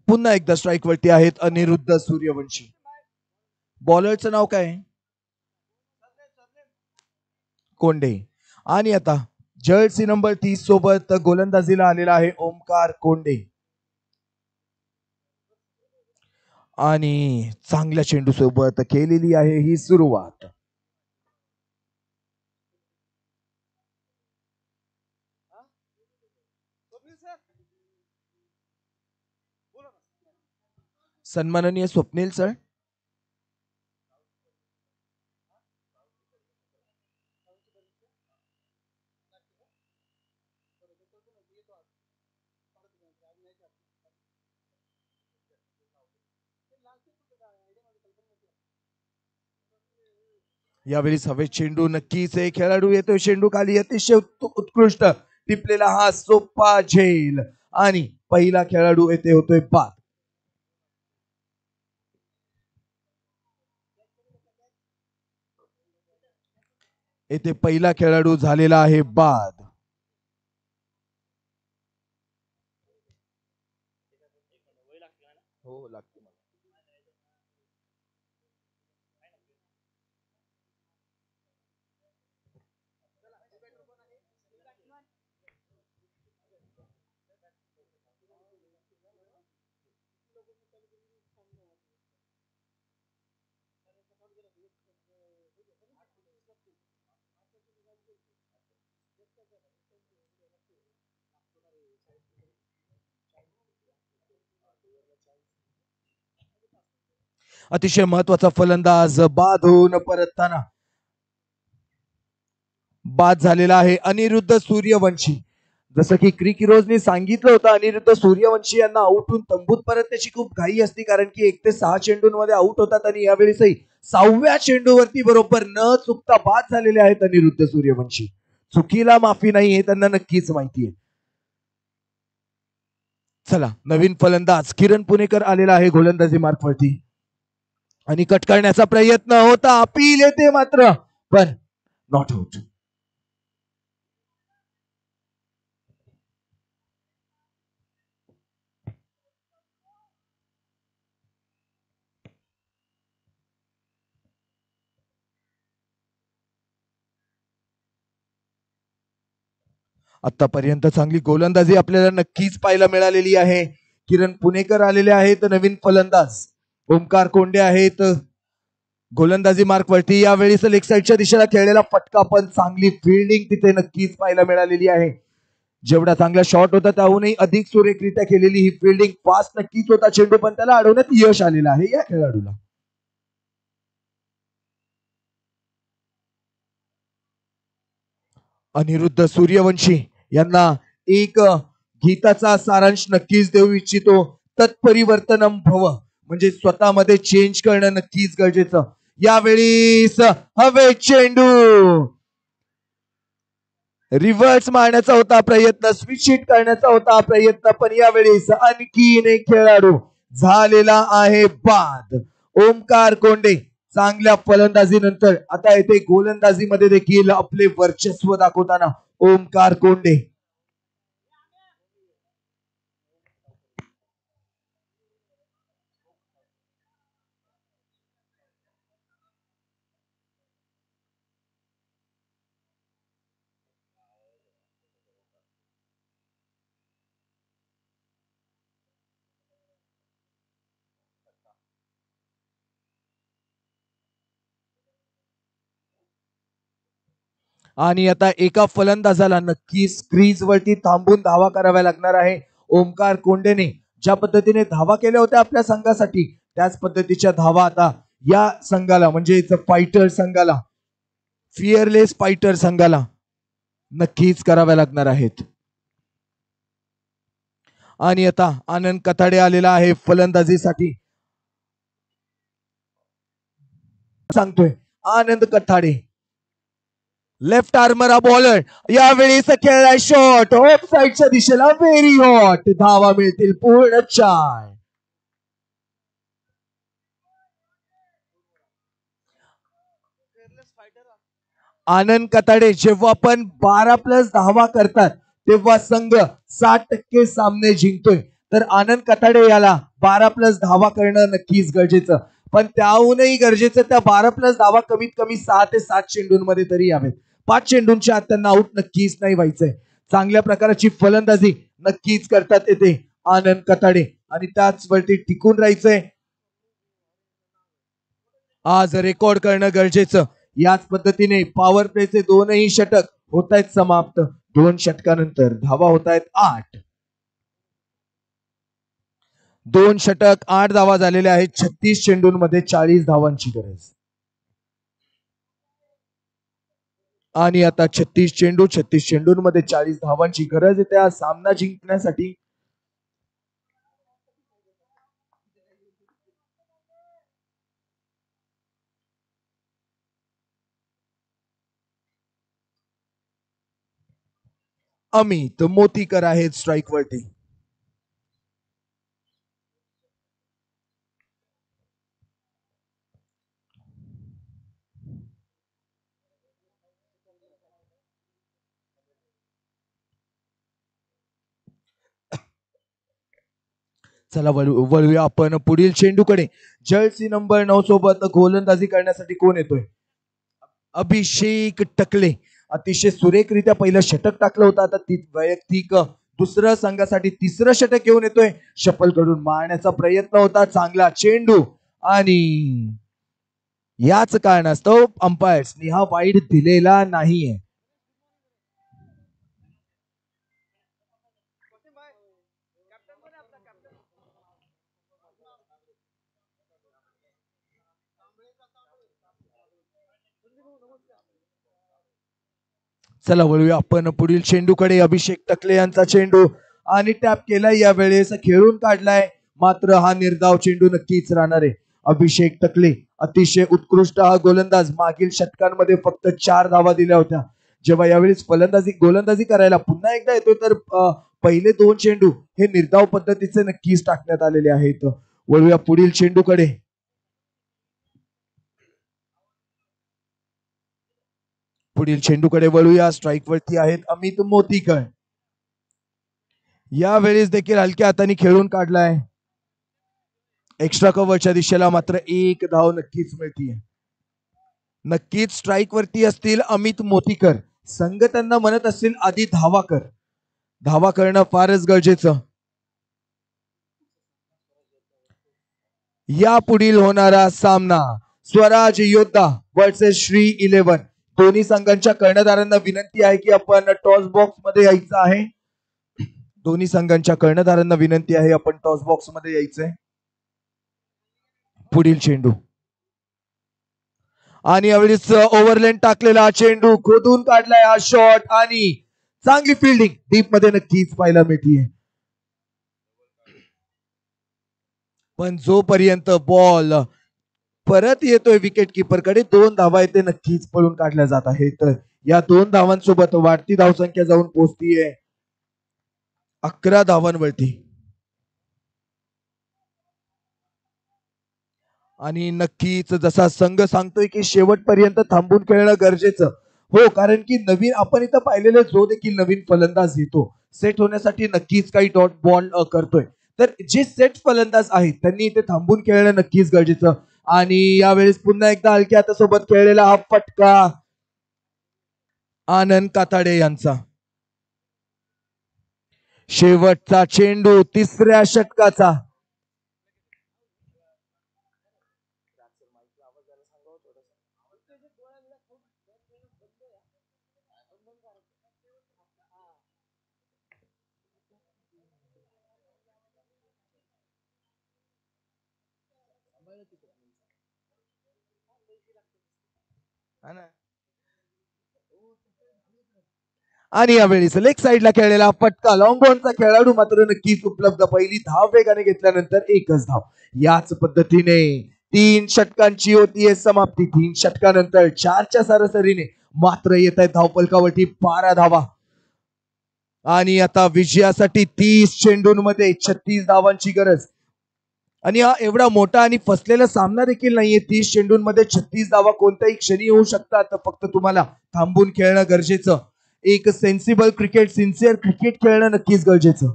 पुन्हा एकदा स्ट्राईक वरती आहेत अनिरुद्ध सूर्यवंशी. बॉलरचं नाव काय? कोंडे. आणि आता जर्सी नंबर 30 सोबत गोलंदाजीला आलेला आहे ओमकार कोंडे. आणि चांगल्या चेंडू सोबत केलेली आहे ही सुरुवात. सन्माननीय स्वप्नील सर. यावेळी हवे चेंडू नक्कीच एक खेळाडू येतोय चेंडू खाली. अतिशय उत्कृष्ट टिपलेला हा सोपा झेल आणि पहिला खेळाडू येथे होतोय बाद. येथे पहिला खेळाडू झालेला आहे बाद. हो लागते. अतिशय महत्वाचा फलंदाज बाद होऊन परतताना बाद झालेला आहे अनिरुद्ध सूर्यवंशी. जसं की क्रिकिरोजने सांगितलं होतं अनिरुद्ध सूर्यवंशी यांना आउट होऊन तंबूत परतण्याची खूप घाई असते कारण की 1 ते 6 चेंडूंमध्ये आउट होतात आणि यावेळेसही 6व्या चेंडूवरती बरोबर न चुकता बाद झालेले आहेत अनिरुद्ध सूर्यवंशी. चुकीला माफी नाही हे त्यांना नक्कीच माहिती आहे. चला नवीन फलंदाज किरण पुणेकर आलेला आहे गोलंदाजी मार्कवरती आणि कट करण्याचा प्रयत्न होता. अपील येते मात्र पण नॉट आउट. आतापर्यंत चांगली गोलंदाजी आपल्याला नक्कीच पाहायला मिळालेली आहे. किरण पुणेकर आलेले आहेत नवीन फलंदाज. ओमकार कोंडे आहेत गोलंदाजी मार्क वरती यावेळी लेग साईडच्या दिशेला खेळलेला फटका, पण चांगली फिल्डिंग तिथे नक्कीच पाहायला मिळालेली आहे. जेवढा चांगला शॉट होता त्याहूनही अधिक सुरेखरित्या केलेली ही फिल्डिंग. फास्ट नक्कीच होता चेंडू, पण त्याला अडवण्यात यश आलेलं आहे या खेळाडूला. अनिरुद्ध सूर्यवंशी यांना एक गीताचा सारांश नक्कीच देऊ इच्छितो. तत्परिवर्तनम भव, म्हणजे स्वतःमध्ये चेंज करणं नक्कीच गरजेचं. यावेळी हवे चेंडू रिव्हर्स मारण्याचा होता प्रयत्न, स्विच हिट करण्याचा होता प्रयत्न, पण यावेळेस आणखीन एक खेळाडू झालेला आहे बाद. ओमकार कोंडे चांगल्या फलंदाजीनंतर आता येथे गोलंदाजीमध्ये देखील आपले वर्चस्व दाखवताना ओमकार कोंडे. आणि आता एका फलंदाजाला नक्कीच क्रीज वरती थांबून धावा कराव्या लागणार आहे. ओमकार कोंडेने ज्या पद्धतीने धावा केल्या होत्या आपल्या संघासाठी, त्याच पद्धतीच्या धावा आता या संघाला, म्हणजे फायटर संघाला, फिअरलेस फायटर संघाला नक्कीच कराव्या लागणार आहेत. आणि आता आनंद कथाडे आलेला आहे फलंदाजीसाठी. सांगतोय आनंद कथाडे, लेफ्ट आर्मर हा बॉलर. यावेळी खेळलाय शॉट ऑफ साईडच्या दिशेला, व्हेरी हॉट. धावा मिळतील पूर्ण 4. आनंद कताडे जेव्हा पण 12+ धावा करतात तेव्हा संघ 60% सामने जिंकतोय. तर आनंद कताडे याला 12+ धावा करणं नक्कीच गरजेचं, पण त्याहूनही गरजेचं त्या 12+ धावा कमीत कमी 6 ते 7 चेंडूंमध्ये तरी यावेत. 5 चेंडूंच्या आत त्यांना आउट नक्कीच नाही व्हायचंय. चांगल्या प्रकारची फलंदाजी नक्कीच करतात येते आनंद कताडे, आणि त्याच वरती टिकून राहायचंय. आज रेकॉर्ड करणं गरजेचं. याच पद्धतीने पॉवर प्लेचे 2ही षटक होत आहेत समाप्त. 2 षटकानंतर धावा होत आहेत 8. 2 षटक 8 धावा झालेल्या आहेत. 36 चेंडूंमध्ये 40 धावांची गरज. आणि आता 36 चेंडूंमध्ये 40 धावांची गरज आहे त्या सामना जिंकण्यासाठी. अमित मोतीकर आहेत स्ट्राईक वरती. चला वळूया आपण पुढील चेंडूकडे. जर्सी नंबर 9 सोबत गोलंदाजी करण्यासाठी कोण येतोय? अभिषेक टकले. अतिशय सुरेखरित्या पहिलं षटक टाकलं होतं, आता वैयक्तिक दुसरं संघासाठी 3रं षटक घेऊन येतोय. शफल कडून मारण्याचा प्रयत्न होता, चांगला चेंडू, आणि याच कारणास्तव अंपायर्सनी हा वाईड दिलेला नाहीये. चला वळूया आपण पुढील चेंडूकडे. अभिषेक टकले यांचा चेंडू, आणि टॅप केलाय, या वेळेस खेळून काढलाय, मात्र हा निर्धाव चेंडू नक्कीच राहणार आहे. अभिषेक टकले अतिशय उत्कृष्ट हा गोलंदाज. मागील षटकांमध्ये फक्त 4 धावा दिल्या होत्या. जेव्हा यावेळेस गोलंदाजी करायला पुन्हा एकदा येतोय, तर पहिले 2 चेंडू हे निर्धाव पद्धतीचे नक्कीच टाकण्यात आलेले आहेत. वळूया पुढील चेंडूकडे. पुढील चेंडूकडे वळूया. स्ट्राईक वरती आहेत अमित मोतीकर. यावेळेस देखील हलक्या हाताने खेळून काढलाय. एक्स्ट्रा कव्हरच्या दिशेला मात्र 1 धाव नक्कीच मिळतीये. नक्कीच स्ट्राईक वरती असतील अमित मोतीकर. संघ त्यांना म्हणत असतील आधी धावा कर. धावा करणं फारच गरजेचं. या पुढील होणारा सामना स्वराज योद्धा वर्सेस श्री 11. दोन्ही संघांच्या कर्णधारांना विनंती आहे की आपण टॉस बॉक्स मध्ये यायचं आहे. दोन्ही संघांच्या कर्णधारांना विनंती आहे आपण टॉस बॉक्स मध्ये यायचंय. पुढील चेंडू आणि यावेळेस ओव्हरलेन टाकलेला चेंडू खोदून काढलाय हा शॉट आणि चांगली फिल्डिंग डीप मध्ये नक्कीच पाहायला मिळतीये. पण जोपर्यंत बॉल परत येतोय विकेट किपर कडे 2 धावा येते नक्कीच पळून काढल्या जात आहेत. तर या 2 धावांसोबत वाढती धावसंख्या जाऊन पोहोचतीये 11 धावांवरती. आणि नक्कीच जसा संघ सांगतोय की शेवटपर्यंत थांबून खेळणं गरजेचं हो, कारण की नवीन आपण इथं पाहिलेलं जो देखील नवीन फलंदाज येतो सेट होण्यासाठी नक्कीच काही डॉट बॉल करतोय. तर जे सेट फलंदाज आहेत त्यांनी इथे थांबून खेळणं नक्कीच गरजेचं. आणि यावेळेस पुन्हा एकदा हलक्या हातासोबत खेळलेला हा फटका आनंद काताडे यांचा. शेवटचा चेंडू तिसऱ्या षटकाचा. आणि यावेळी लेग साईडला खेळलेला फटका लॉंग ऑनचा खेळाडू मात्र नक्कीच उपलब्ध. पहिली धाव वेगाने घेतल्यानंतर एकच धाव. याच पद्धतीने 3 षटकांची होतीये समाप्ती. 3 षटकानंतर 4च्या सरासरीने मात्र येत आहे धावफलकावरती 12 धावा. आणि आता विजयासाठी 30 चेंडूंमध्ये 36 धावांची गरज. आणि हा एवढा मोठा आणि फसलेला सामना देखील नाहीये. 30 चेंडूंमध्ये 36 धावा कोणत्याही क्षणी येऊ शकतात. फक्त तुम्हाला थांबून खेळणं गरजेचं. एक सेन्सिबल क्रिकेट सिन्सिअर क्रिकेट खेळणं नक्कीच गरजेचं.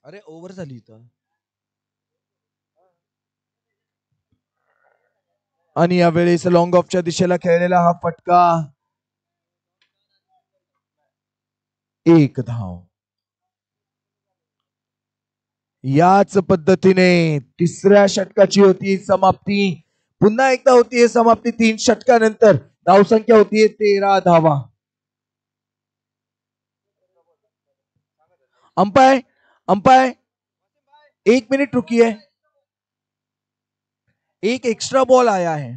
अरे ओव्हर झाली इथं. आणि यावेळेस लॉंग ऑफच्या दिशेला खेळलेला हा फटका 1 धाव. याच पद्धतीने तिसऱ्या षटकाची होती समाप्ती. पुन्हा एकदा होतीये समाप्ती 3 षटकानंतर. धावसंख्या होतीये 13 धावा. अंपायर अंपायर 1 मिनट रुकिए. एक एक्स्ट्रा बॉल आया है.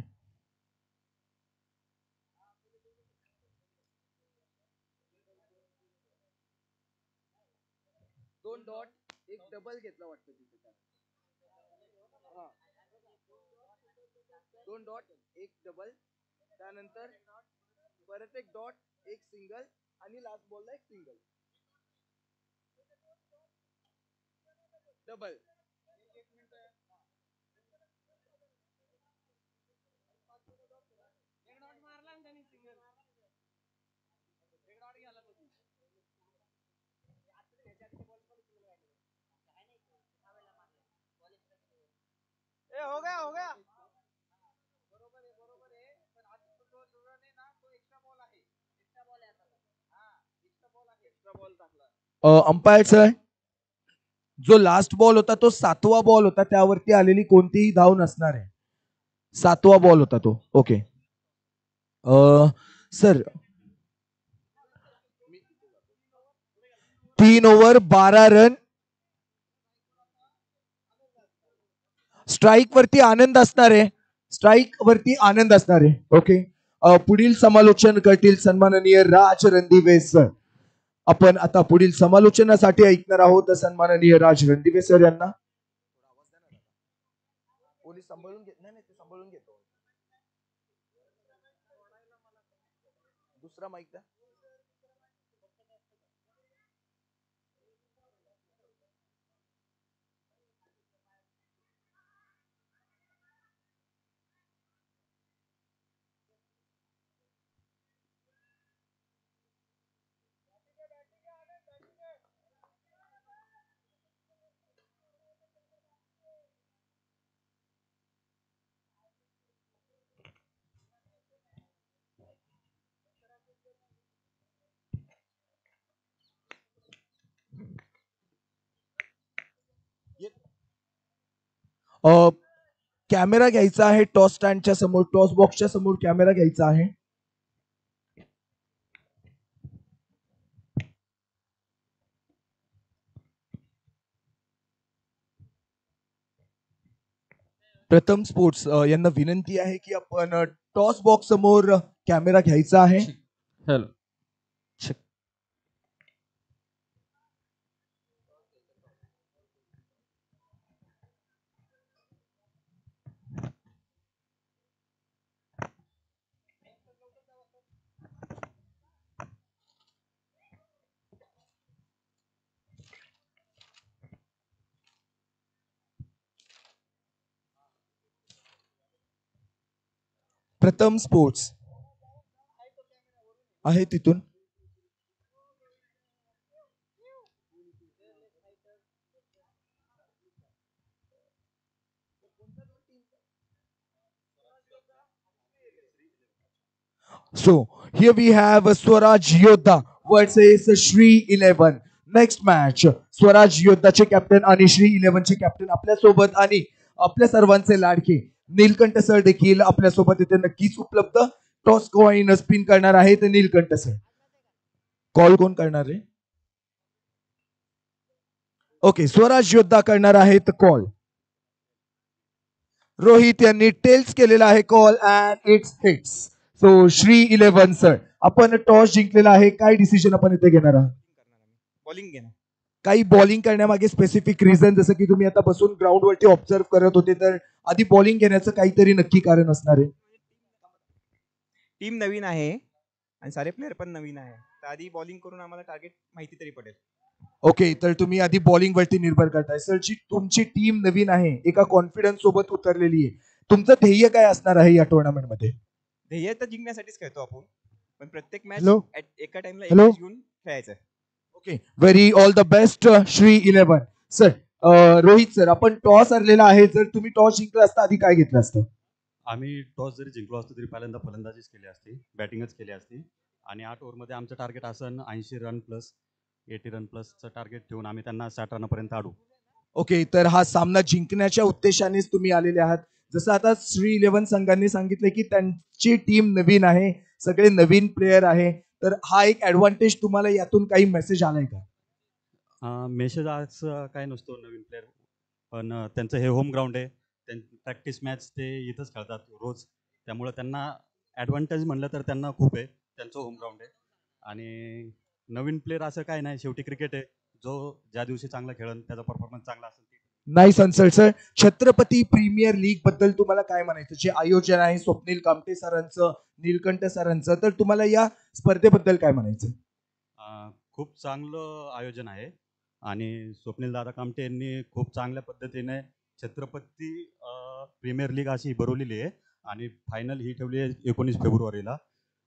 दोन डॉट एक डबल घेतला वाटतं तिथे. दोन डॉट एक डबल त्यानंतर परत एक डॉट एक सिंगल आणि लास्ट बॉलला एक सिंगल डबल. हो गया हो गया. अंपायर सर जो लास्ट बॉल होता तो 7वा बॉल होता. त्यावरती आलेली कोणतीही धाव नसणार आहे. 7वा बॉल होता तो. Okay sir 3 over 12 run. Strike वरती आनंद असणार आहे. स्ट्राईक वरती आनंद असणार आहे. ओके पुढील समालोचन करतील सन्माननीय राज रणदिवे सर. आपण आता पुढील समालोचनासाठी ऐकणार आहोत सन्माननीय राज रणदिवे सर यांना. पोलीस सांभाळून घेत नाही ते सांभाळून घेतो. दुसरा माईक द्या. कॅमेरा घ्यायचा आहे टॉस स्टँडच्या समोर, टॉस बॉक्सच्या समोर कॅमेरा घ्यायचा आहे. प्रथम स्पोर्ट्स यांना विनंती आहे की आपण टॉस बॉक्स समोर कॅमेरा घ्यायचा आहे. हॅलो. प्रथम स्पोर्ट्स आहे तिथून. So here we have Swaraj Yodha versus Shri 11. Next match Swaraj योद्धाचे कॅप्टन आणि श्री 11 चे कॅप्टन आपल्या सोबत आणि आपल्या सर्वांचे लाडके नीलकंठ सर देखील आपल्या सोबत इथे नक्कीच उपलब्ध. टॉस कॉइन स्पिन करणार आहेत नीलकंठ सर. कॉल कोण करणार आहे? ओके, स्वराज योद्धा करणार आहेत कॉल. रोहित यांनी टेल्स केलेला आहे call and it's hits. So Shri 11 sir, आपण टॉस जिंकलेला आहे, काय डिसिजन आपण इथे घेणार आहात? बॉलिंग घेणार. काही बॉलिंग करण्यामागे स्पेसिफिक रिझन, जसं की तुम्ही आता बसून ग्राउंड वरती ऑब्झर्व करत होते, तर आधी बॉलिंग घेण्याचं काहीतरी नक्की कारण असणार आहे. टीम नवीन आहे आणि सारे प्लेयर पण नवीन आहे, तर आधी बॉलिंग करून आम्हाला टार्गेट माहिती तरी पडेल. ओके, तर तुम्ही आधी बॉलिंग वरती निर्भर करताय. सर, जी तुमची टीम नवीन आहे, एका कॉन्फिडन्स सोबत उतरलेली आहे, तुमचं ध्येय काय असणार आहे या टुर्नामेंट मध्ये? ध्येय तर जिंकण्यासाठीच खेळतो आपण, पण प्रत्येक मॅच एका टाइमला Hello? एक घेऊन खेळायचं. Okay, very all the best Shri 11 sir. Rohit sir, आपण टॉस हरलेला आहे, जर तुम्ही टॉस जिंकला असता आधी काय घेतलं असतं? आम्ही टॉस जरी जिंकलो असतो तरी पहिल्यांदा फलंदाजीच केली असती, बॅटिंगच केली असती आणि 8 ओव्हरमध्ये आमचं टार्गेट असं 80 रन प्लस 80 रन प्लसचं टार्गेट ठेवून आम्ही त्यांना 60 रनापर्यंत आणू. ओके, तर हा सामना जिंकण्याच्या उद्देशानेच तुम्ही आलेले आहात. जसं आता श्री 11 संघांनी सांगितले की त्यांची टीम नवीन आहे, सगळे नवीन प्लेयर आहे, तर हा एक ऍडव्हान्टेज तुम्हाला यातून काही मेसेज आलाय का? मेसेज आज काय नसतो, नवीन प्लेयर पण त्यांचं हे होम ग्राउंड आहे, प्रॅक्टिस मॅच ते इथंच खेळतात रोज, त्यामुळे त्यांना ॲडव्हान्टेज म्हणलं तर त्यांना खूप आहे. त्यांचं होम ग्राउंड आहे आणि नवीन प्लेयर असं काय नाही, शेवटी क्रिकेट आहे, जो ज्या दिवशी चांगला खेळेल त्याचा परफॉर्मन्स चांगला असेल. Nice answer sir. Chhatrapati premier league बद्दल तुम्हाला काय म्हणायचं? जे आयोजन आहे स्वप्नील कामटे सरांचं, नीलकंठ सरांचं, तर तुम्हाला या स्पर्धेबद्दल काय म्हणायचं? खूप चांगलं आयोजन आहे आणि स्वप्नील दादा कामटे यांनी खूप चांगल्या पद्धतीने छत्रपती प्रीमियर लीग अशी भरवलेली आहे आणि फायनल ही ठेवली आहे 19 फेब्रुवारीला.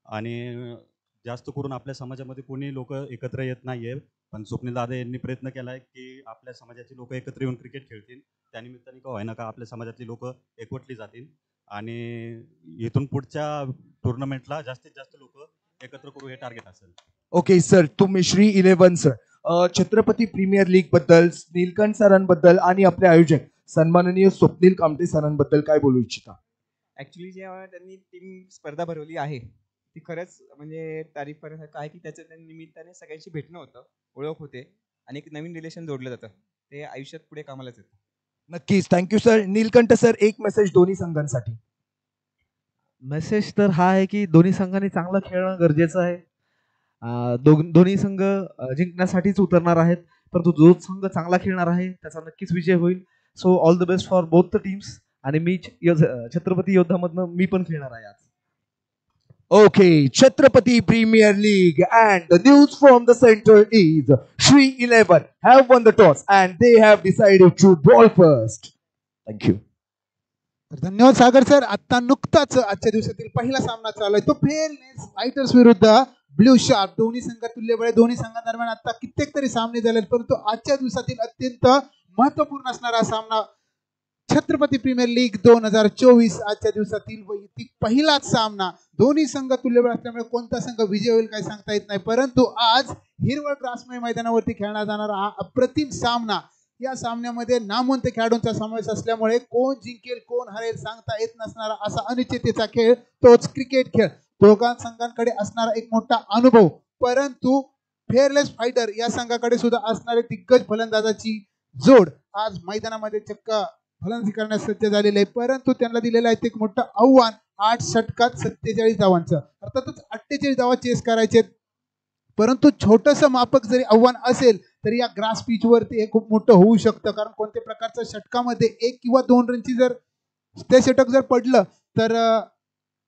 आणि जास्त करून आपल्या समाजामध्ये कोणी लोक एकत्र येत नाहीये, पण स्वप्नील दादा यांनी प्रयत्न केला आहे की आपल्या समाजाची लोक एकत्र येऊन क्रिकेट खेळतील. त्यानिमित्ताने का व्हायना का आपल्या समाजातली लोक एकवटली जातील आणि इथून पुढच्या टुर्नामेंटला जास्तीत जास्त लोक एकत्र करू, हे टार्गेट असेल. ओके सर, तुम्ही Shri 11 sir, Chhatrapati premier league बद्दल, नीलकंठ सरांबद्दल आणि आपले आयोजक सन्माननीय स्वप्नील कामटे सरांबद्दल काय बोलू इच्छिता? ऍक्च्युली जेव्हा त्यांनी टीम स्पर्धा भरवली आहे ती खरंच म्हणजे तारीफ करण्यासारखं आहे की त्याच्या निमित्ताने सगळ्यांशी भेटणं होतं, ओळख होते आणि एक नवीन रिलेशन जोडलं जातं, ते आयुष्यात पुढे कामालाच येतं. नक्कीच, थँक्यू सर. नीलकंठ सर, एक मेसेज दोन्ही संघांसाठी. मेसेज तर हा आहे की दोन्ही संघांनी चांगलं खेळणं गरजेचं आहे. दोन्ही संघ जिंकण्यासाठीच उतरणार आहेत, परंतु जो संघ चांगला खेळणार आहे त्याचा नक्कीच विजय होईल. So all the best for both the teams. आणि मी छत्रपती योद्धामधनं मी पण खेळणार आहे आज. Okay, Chhatrapati Premier League, and the news from the center is Shri 11 have won the toss and they have decided to ball first. Thank you. तर धन्यवाद सागर sir. आता नुकताच आजच्या दिवसातील पहिला सामना चालू आहे, तो फेअरनेस फायटर्स विरुद्ध ब्लू शार्प. दोन्ही संघ तुल्यबळ, दोन्ही संघांदरम्यान आता कित्येक तरी सामने झाले, परंतु आजच्या दिवसातील अत्यंत महत्त्वपूर्ण असणारा सामना छत्रपती प्रीमियर लीग 2024 आजच्या दिवसातील वैयक्तिक पहिलाच सामना. दोन्ही संघ तुल्यबळ असल्यामुळे कोणता संघ विजय होईल काय सांगता येत नाही, परंतु आज हिरवळ ग्रासमय मैदानावरती खेळला जाणारा हा अप्रतिम सामना या सामन्यामध्ये नामवंत खेळाडूंचा समावेश असल्यामुळे कोण जिंकेल कोण हरेल सांगता येत नसणारा असा अनिश्चिततेचा खेळ तोच क्रिकेट खेळ. दोघां संघांकडे असणारा एक मोठा अनुभव, परंतु फेअरलेस फायटर या संघाकडे सुद्धा असणारे दिग्गज फलंदाजाची जोड आज मैदानामध्ये चक्क फलंदाजी करण्यास सज्ज झालेले आहे. परंतु त्यांना दिलेलं आहे एक मोठं आव्हान 8 षटकात 47 धावांचं. अर्थातच 48 धावा चेस करायचे, परंतु छोटस मापक जरी आव्हान असेल तरी या ग्रास पिच वरती हे खूप मोठं होऊ शकतं. कारण कोणत्या प्रकारच्या षटकामध्ये 1 किंवा 2 रनची जर ते षटक जर पडलं तर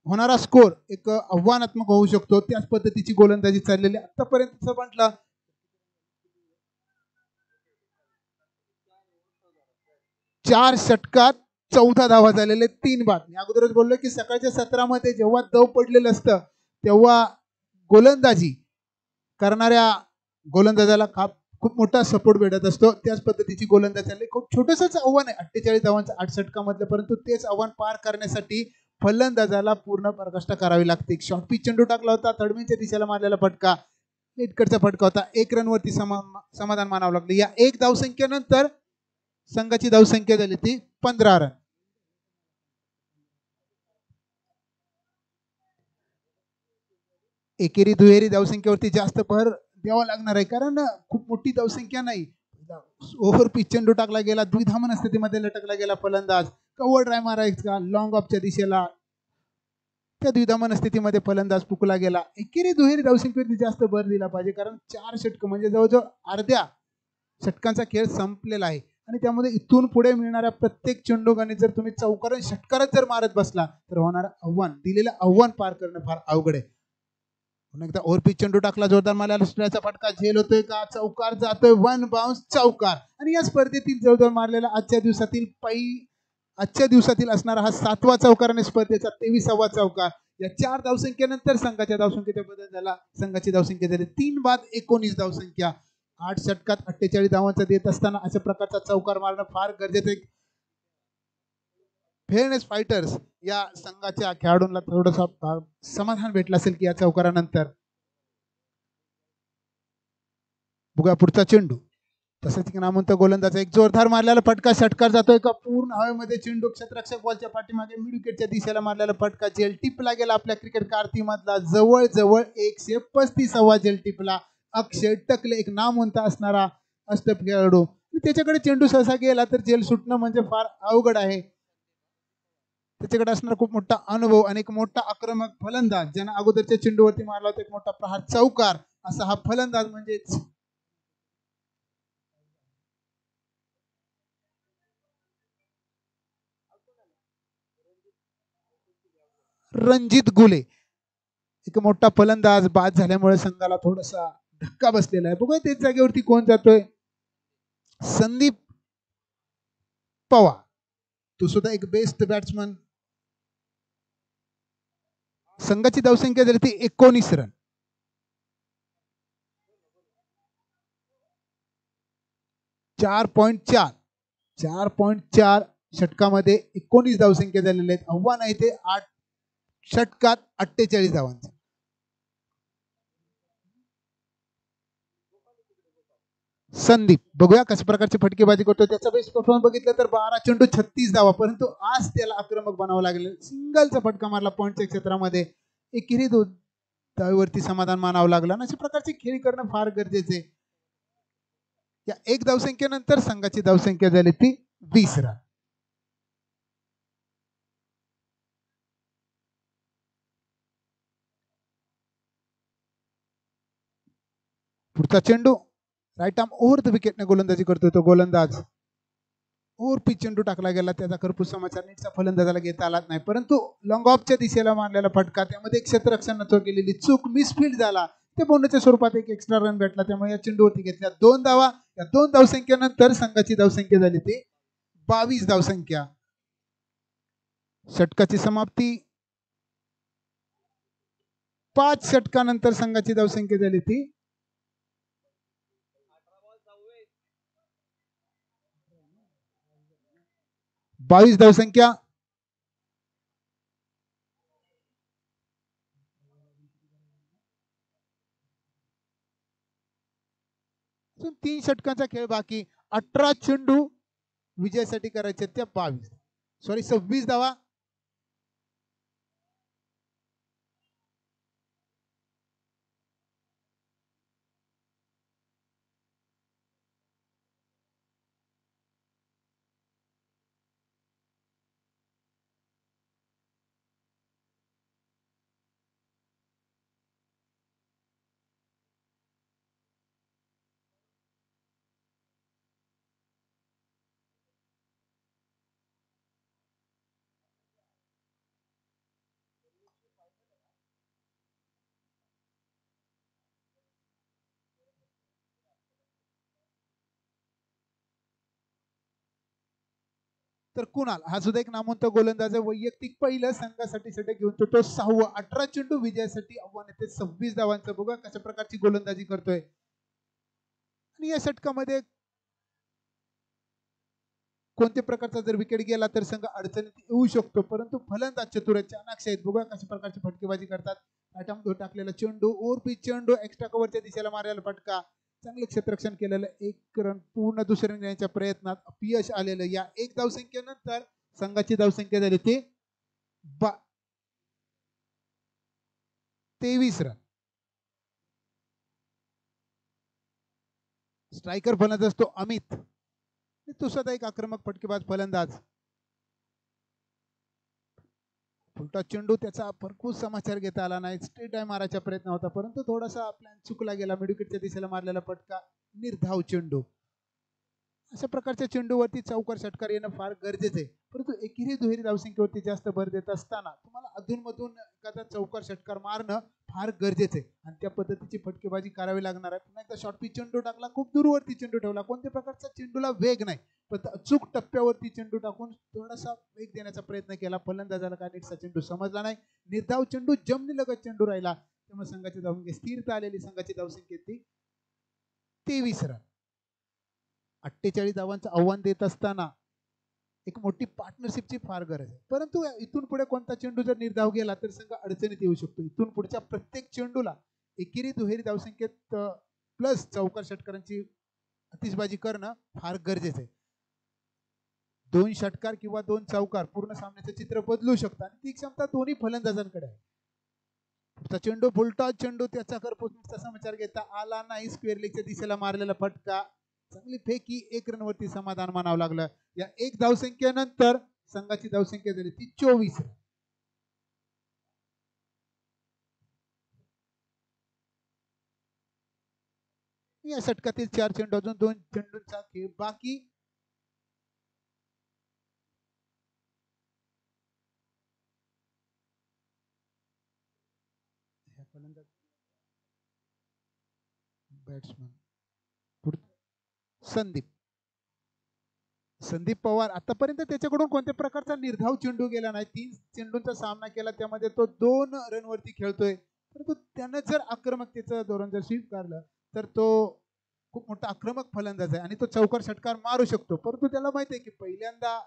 होणारा स्कोर एक आव्हानात्मक होऊ शकतो. त्याच पद्धतीची गोलंदाजी चाललेली आतापर्यंत म्हटलं 4 षटकात 14 धावा झालेले, 3 बाद. मी अगोदरच बोललो की सकाळच्या सत्रामध्ये जेव्हा दव पडलेलं असतं तेव्हा गोलंदाजी करणाऱ्या गोलंदाजाला खूप मोठा सपोर्ट भेटत असतो. त्याच पद्धतीची गोलंदाजी चालली. खूप छोटंसंच आव्हान आहे 48 धावांचं 8 षटकामधलं, परंतु तेच आव्हान पार करण्यासाठी फलंदाजाला पूर्ण प्रकष्ट करावी लागते. शॉर्ट पिच चेंडू टाकला होता, तडमीच्या दिशेला मारलेला फटका, नेटकडचा फटका होता. 1 रनवरती समाधान मानावं लागलं. या 1 धावसंख्येनंतर संघाची धावसंख्या झाली ती 15 रन. एकेरी दुहेरी धावसंख्येवरती जास्त भर द्यावा लागणार आहे, कारण खूप मोठी धावसंख्या नाही. ओव्हर पिच चेंडू टाकला गेला, द्विधा मनस्थितीमध्ये लटकला गेला फलंदाज, कव्हर ड्राय मारायचा लॉंग ऑफच्या दिशेला, त्या द्विधा मनस्थितीमध्ये फलंदाज पुकला गेला. एकेरी दुहेरी धावसंख्येवरती जास्त भर दिला पाहिजे, कारण 4 षटक म्हणजे जवळजवळ अर्ध्या षटकांचा खेळ संपलेला आहे आणि त्यामध्ये इथून पुढे मिळणाऱ्या प्रत्येक चेंडूगाने जर तुम्ही चौकार षटकारच जर मारत बसला तर होणारं आव्हान, दिलेलं आव्हान पार करणं फार अवघड आहे. पुन्हा एकदा ओव्हर पिच चेंडू टाकला, जोरदार मारला, स्ट्रायकचा फटका झेल होतोय का, चौकार जातोय, 1 बाउन्स चौकार. आणि या स्पर्धेतील जोरदार मारलेला आजच्या दिवसातील असणारा हा 7वा चौकार आणि स्पर्धेचा 23वा चौकार. या 4 धावसंख्येनंतर संघाच्या धावसंख्येत बदल झाला. संघाची धावसंख्या झाली 3 बाद 19 धावसंख्या. 8 षटकात 48 धावांचा देत असताना अशा प्रकारचा चौकार मारणं फार गरजेचं आहे. फेअरनेस फायटर्स या संघाच्या खेळाडूंना थोडंसं समाधान भेटलं असेल की या चौकारानंतर. बघूया पुढचा चेंडू. तसंच नामवंत गोलंदाज एक जोरदार मारलेला फटका, षटकार जातोय का, पूर्ण हवेमध्ये चेंडू क्षेत्ररक्षक बॉलच्या पाठीमागे मिड विकेटच्या दिशेला मारलेला फटका जेल टिपला गेला आपल्या क्रिकेट कारकीर्दीमधला जवळजवळ 135वा जेल टिपला. अक्षय टकले एक नामवंत असणारा अष्टप खेळाडू, त्याच्याकडे चेंडू सहसा गेला तर जेल सुटणं म्हणजे फार अवघड आहे. त्याच्याकडे असणारा खूप मोठा अनुभव आणि एक मोठा आक्रमक फलंदाज, ज्यानं अगोदरच्या चेंडूवरती मारला होता एक मोठा प्रहार चौकार, असा हा फलंदाज म्हणजेच रणजित गुले. एक मोठा फलंदाज बाद झाल्यामुळे संघाला थोडासा धक्का बसलेला आहे. बघूया त्याच जागेवरती कोण जातोय. संदीप पवार, तो सुद्धा एक बेस्ट बॅट्समन. संघाची धावसंख्या झाली ती 19 रन. चार पॉइंट चार षटकामध्ये 19 धावसंख्या झालेल्या आहेत. आव्हान आहे ते 8 षटकात 48 धावांचं. संदीप बघूया कशा प्रकारची फटकेबाजी करतो. त्याचा बेस्ट परफॉर्मन्स बघितलं तर 12 चेंडू 36 धावा, परंतु आज त्याला आक्रमक बनावं लागलं. सिंगलचा फटका मारला पॉइंटच्या क्षेत्रामध्ये, एकेरी धावेवरती समाधान मानावं लागलं. अशा प्रकारची खेळी करणं फार गरजेचे आहे. या 1 धावसंख्येनंतर संघाची धावसंख्या झाली ती 20 रन. पुढचा चेंडू राईट आर्म ओव्हर द विकेटने गोलंदाजी करतोय तो गोलंदाज. ओव्हर पिच चेंडू टाकला गेला, त्याचा खरपूस समाचार नीटचा फलंदाजाला घेता आला नाही, परंतु लॉंग ऑफच्या दिशेला मारलेला फटका, त्यामध्ये एक क्षेत्ररक्षण केलेली चूक, मिसफील्ड झाला, ते बोनच्या स्वरूपात एक एक्स्ट्रा रन भेटला. त्यामुळे या चेंडूवरती घेतल्या 2 धावा. या 2 धावसंख्येनंतर संघाची धावसंख्या झाली ती 22 धावसंख्या. षटकाची समाप्ती 5 षटकानंतर संघाची धावसंख्या झाली ती 22 धावसंख्या. अजून 3 षटकांचा खेळ बाकी. 18 चेंडू विजयासाठी करायचे त्या 26 धावा. तर कुणाल हा सुद्धा एक नामवंत गोलंदाज आहे. वैयक्तिक पहिलं संघासाठी षटक घेऊन तो 6वा. 18 चेंडू विजयासाठी आव्हान येते 26 धावांचं. बघा कशा प्रकारची गोलंदाजी करतोय. आणि या षटकामध्ये कोणत्या प्रकारचा जर विकेट गेला तर संघ अडचणीत येऊ शकतो, परंतु फलंदाज चतुर आहेत, चाणाक्ष आहेत. बघा कशा प्रकारची फटकेबाजी करतात. आटामध्ये टाकलेला चेंडू, ओव्हर पिच चेंडू, एक्स्ट्रा कव्हरच्या दिशेला मारलेला फटका, चांगलं क्षेत्ररक्षण केलेलं. 1 रन पूर्ण दुसऱ्या रन घेण्याच्या प्रयत्नात अपयश आलेलं. या 1 धावसंख्येनंतर संघाची धावसंख्या झाली ती 23 रन. स्ट्रायकर फलंदाज असतो अमित. तो सुद्धा एक आक्रमक फटकेबाज फलंदाज. उलटा चेंडू त्याचा भरपूर समाचार घेता आला नाही. स्ट्रेट ड्राइव्ह मारायचा प्रयत्न होता, परंतु थोडासा प्लॅन चुकला गेला. मिडविकेटच्या दिशेला मारलेला फटका, निर्धाव चेंडू. अशा प्रकारच्या चेंडूवरती चौकार षटकार येणं फार गरजेचं आहे. परंतु एकेरी दुहेरी धावसंख्येवरती जास्त भर देत असताना तुम्हाला अधूनमधून एखादा चौकार षटकार मारणं फार गरजेचं आहे आणि त्या पद्धतीची फटकेबाजी करावी लागणार आहे. पुन्हा एकदा शॉर्ट पिच चेंडू टाकला, खूप दूरवरती चेंडू ठेवला. कोणत्या प्रकारचा चेंडूला वेग नाही, पण अचूक टप्प्यावरती चेंडू टाकून थोडासा वेग देण्याचा प्रयत्न केला. फलंदाजाला काय नीटसा चेंडू समजला नाही. निर्धाव चेंडू, जमिनीलगत चेंडू राहिला, त्यामुळे संघाची धावसंख्या स्थिरता आलेली. संघाची धावसंख्या ती 23 रन. 48 धावांचं आव्हान देत असताना एक मोठी पार्टनरशिपची फार गरज आहे. परंतु इथून पुढे कोणता चेंडू जर निर्धाव गेला तर संघ अडचणीत येऊ शकतो. इथून पुढच्या प्रत्येक चेंडूला एकेरी दुहेरी धावसंख्येत प्लस चौकार षटकारांची आतिषबाजी करणं फार गरजेचं आहे. 2 षटकार किंवा 2 चौकार पूर्ण सामन्याचं चित्र बदलू शकतात आणि ती क्षमता दोन्ही फलंदाजांकडे आहे. पुढचा चेंडू फुलटॉस चेंडू, त्याचा कर पोचण्याचा समाचार घेता आला नाही. स्क्वेअर लेगच्या दिशेला मारलेला फटका, चांगली फेकी. 1 रन वरती समाधान मानावं लागलं. या 1 धावसंख्येनंतर संघाची धावसंख्या झाली ती 24 रन. या षटकातील 4 चेंडू, अजून 2 चेंडूंचा खेळ बाकी. बॅट्समन संदीप पवार. आतापर्यंत त्याच्याकडून कोणत्या प्रकारचा निर्धाव चेंडू गेला नाही. 3 चेंडूंचा सामना केला, त्यामध्ये तो 2 रन वरती खेळतोय. परंतु त्यानं जर आक्रमकतेचं धोरण जर स्वीकारलं तर तो खूप मोठा आक्रमक फलंदाज आहे आणि तो चौकार षटकार मारू शकतो. परंतु त्याला माहिती आहे की पहिल्यांदा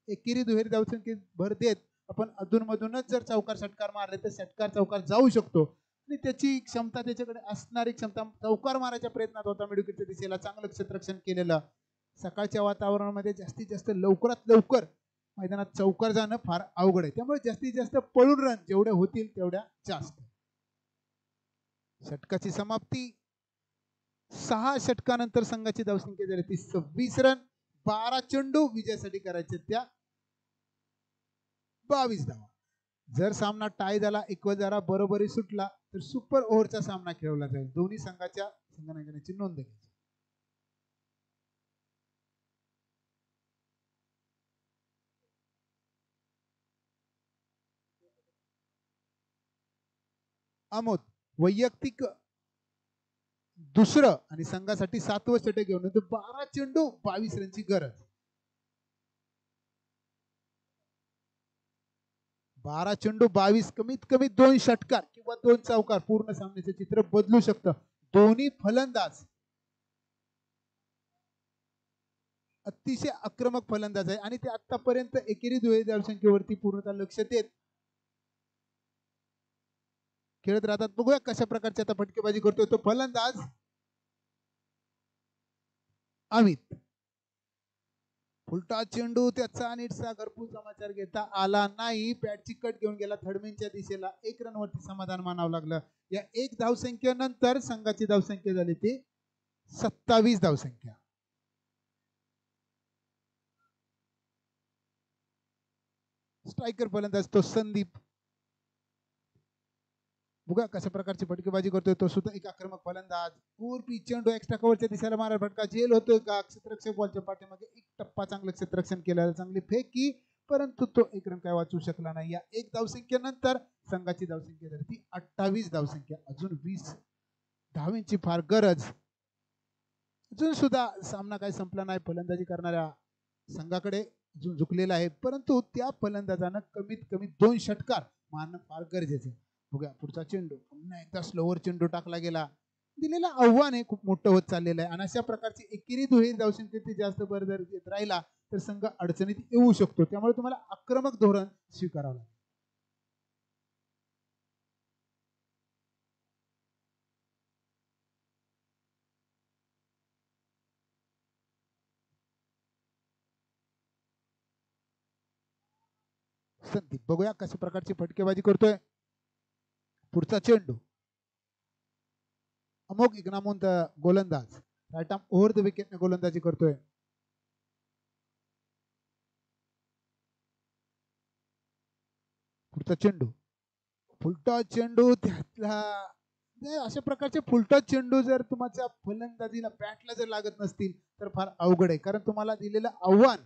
एकेरी दुहेरी धावसंख्येत भर देत आपण अधूनमधूनच जर चौकार षटकार मारले तर षटकार चौकार जाऊ शकतो आणि त्याची क्षमता, त्याच्याकडे असणारी क्षमता, चौकार मारायच्या प्रयत्नात होता. मिडविकेटच्या दिशेला चांगलं क्षेत्ररक्षण केलेलं. सकाळच्या वातावरणामध्ये जास्तीत जास्त लवकरात लवकर मैदानात चौकार जाणं फार अवघड आहे, त्यामुळे जास्तीत जास्त पळून रन जेवढे होतील तेवढ्या जास्त. षटकाची समाप्ती. 6 षटकानंतर संघाची धावसंख्या झाली ती 26 रन. 12 चेंडू विजयासाठी करायचे त्या 22 धावा. जर सामना टाय झाला, इक्वल झाला, बरोबरी सुटला तर सुपर ओव्हरचा सामना खेळवला जाईल. दोन्ही संघाच्या संघनायकांची नोंद घ्यायची. अमोद वैयक्तिक दुसरं आणि संघासाठी 7वं षटक घेऊन येतो. 12 चेंडू 22 रनची गरज. 12 चेंडू 22, कमीत कमी 2 षटकार किंवा 2 चौकार पूर्ण सामन्याचे चित्र बदलू शकतं. दोन्ही फलंदाज अतिशय आक्रमक फलंदाज आहे आणि ते आतापर्यंत एकेरी दुहेरी धावसंख्येवरती पूर्णतः लक्ष देत खेळत राहतात. बघूया कशा प्रकारची आता फटकेबाजी करतोय तो फलंदाज अमित. फुलटा चेंडू त्याचा नीटसा घरपूर समाचार घेता आला नाही. पॅटची कट घेऊन गेला थर्डमॅनच्या दिशेला. 1 रनवरती समाधान मानावं लागलं. या 1 धावसंख्येनंतर संघाची धावसंख्या झाली ती 27 धावसंख्या. स्ट्रायकर फलंदाज तो संदीप. बघा कशा प्रकारची फटकेबाजी करतोय तो सुद्धा एक आक्रमक फलंदाज. पूर्वी चेंडू एक्स्ट्रा कव्हरच्या दिशेला मारा फटका झेल होतोय का. क्षेत्ररक्षक बॉलच्या पाठीमागे एक टप्पा चांगलं क्षेत्ररक्षण केलं. चांगली फेकी परंतु तो एक रन काय वाचू शकला नाही. या 1 धावसंख्येनंतर संघाची धावसंख्या झाली ती 28 धावसंख्या. अजून 20 धावांची फार गरज. अजून सुद्धा सामना काय संपला नाही. फलंदाजी करणाऱ्या संघाकडे अजून झुकलेला आहे परंतु त्या फलंदाजानं कमीत कमी 2 षटकार मारणं फार गरजेचं आहे. बघा पुढचा चेंडू पुन्हा एकदा स्लोवर चेंडू टाकला गेला. दिलेलं आव्हान हे खूप मोठं होत चाललेलं आहे आणि अशा प्रकारची एकेरी दुहेरी धावसंख्येत जास्त भर जर देत राहिला तर संघ अडचणीत येऊ शकतो. त्यामुळे तुम्हाला आक्रमक धोरण स्वीकारावं लागेल. संदीप बघूया कशा प्रकारची फटकेबाजी करतोय. पुढचा चेंडू अमोघ इग्नामोंत गोलंदाज राईट आर्म ओव्हर द विकेटने गोलंदाजी करतोय. पुढचा चेंडू फुलटा चेंडू त्यातला अशा प्रकारचे फुलटा चेंडू जर तुमच्या फलंदाजीला बॅटला जर लागत नसतील तर फार अवघड आहे. कारण तुम्हाला दिलेलं आव्हान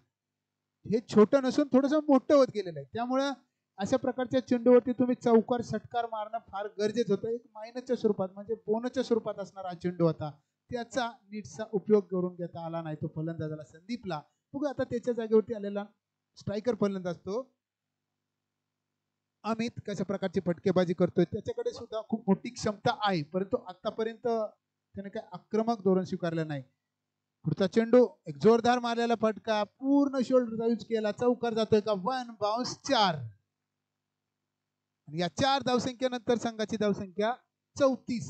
हे छोटं नसून थोडंसं मोठं होत गेलेलं आहे. त्यामुळे अशा प्रकारच्या चेंडूवरती तुम्ही चौकार षटकार मारणं फार गरजेचं होतं. एक मायनसच्या स्वरूपात म्हणजे बोनसच्या स्वरूपात असणारा हा चेंडू होता. त्याचा नीटसा उपयोग करून घेता आला नाही तो फलंदाजाला संदीपला. बघू आता त्याच्या जागेवरती आलेला स्ट्रायकर फलंदाज तो अमित कशा प्रकारची फटकेबाजी करतोय. त्याच्याकडे सुद्धा खूप मोठी क्षमता आहे परंतु आतापर्यंत त्याने काही आक्रमक धोरण स्वीकारलं नाही. पुढचा चेंडू एक जोरदार मारलेला फटका पूर्ण शोल्डरचा यूज केला. चौकार जातोय का. 1 बाउन्स 4 आणि या 4 धावसंख्येनंतर संघाची धावसंख्या 34.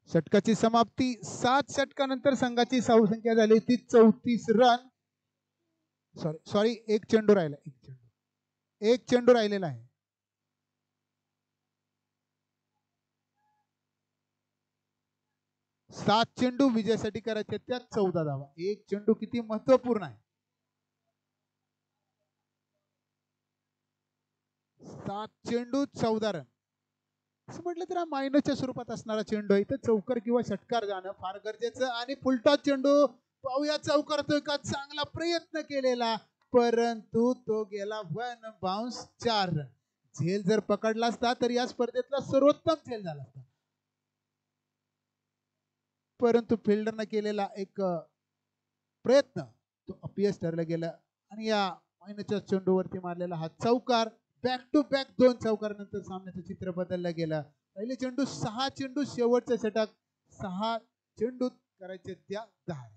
षटकाची समाप्ती 7 षटकानंतर संघाची धावसंख्या झाली ती 34 रन. सॉरी एक चेंडू राहिला. एक चेंडू राहिलेला आहे. 7 चेंडू विजयासाठी करायचे त्यात 14 धावा. एक चेंडू किती महत्वपूर्ण आहे. 7 चेंडू 14 रन असं म्हटलं तर हा मायनसच्या स्वरूपात असणारा चेंडू आहे. तर चौकार किंवा षटकार जाणं फार गरजेचं. आणि फुलटा चेंडू पाहूया चौकारतोय का. चांगला प्रयत्न केलेला परंतु तो गेला. 1 बाउन्स 4 रन. झेल जर पकडला असता तर या स्पर्धेतला सर्वोत्तम झेल झाला असता परंतु फिल्डरने केलेला एक प्रयत्न तो अपयश ठरला गेला आणि या मायनसच्या चेंडूवरती मारलेला हा चौकार बॅक टू बॅक 2 चौकारानंतर सामन्याचं चित्र बदललं गेलं. पहिले चेंडू 6 चेंडू शेवटचं षटक 6 चेंडूत करायचे त्या 10.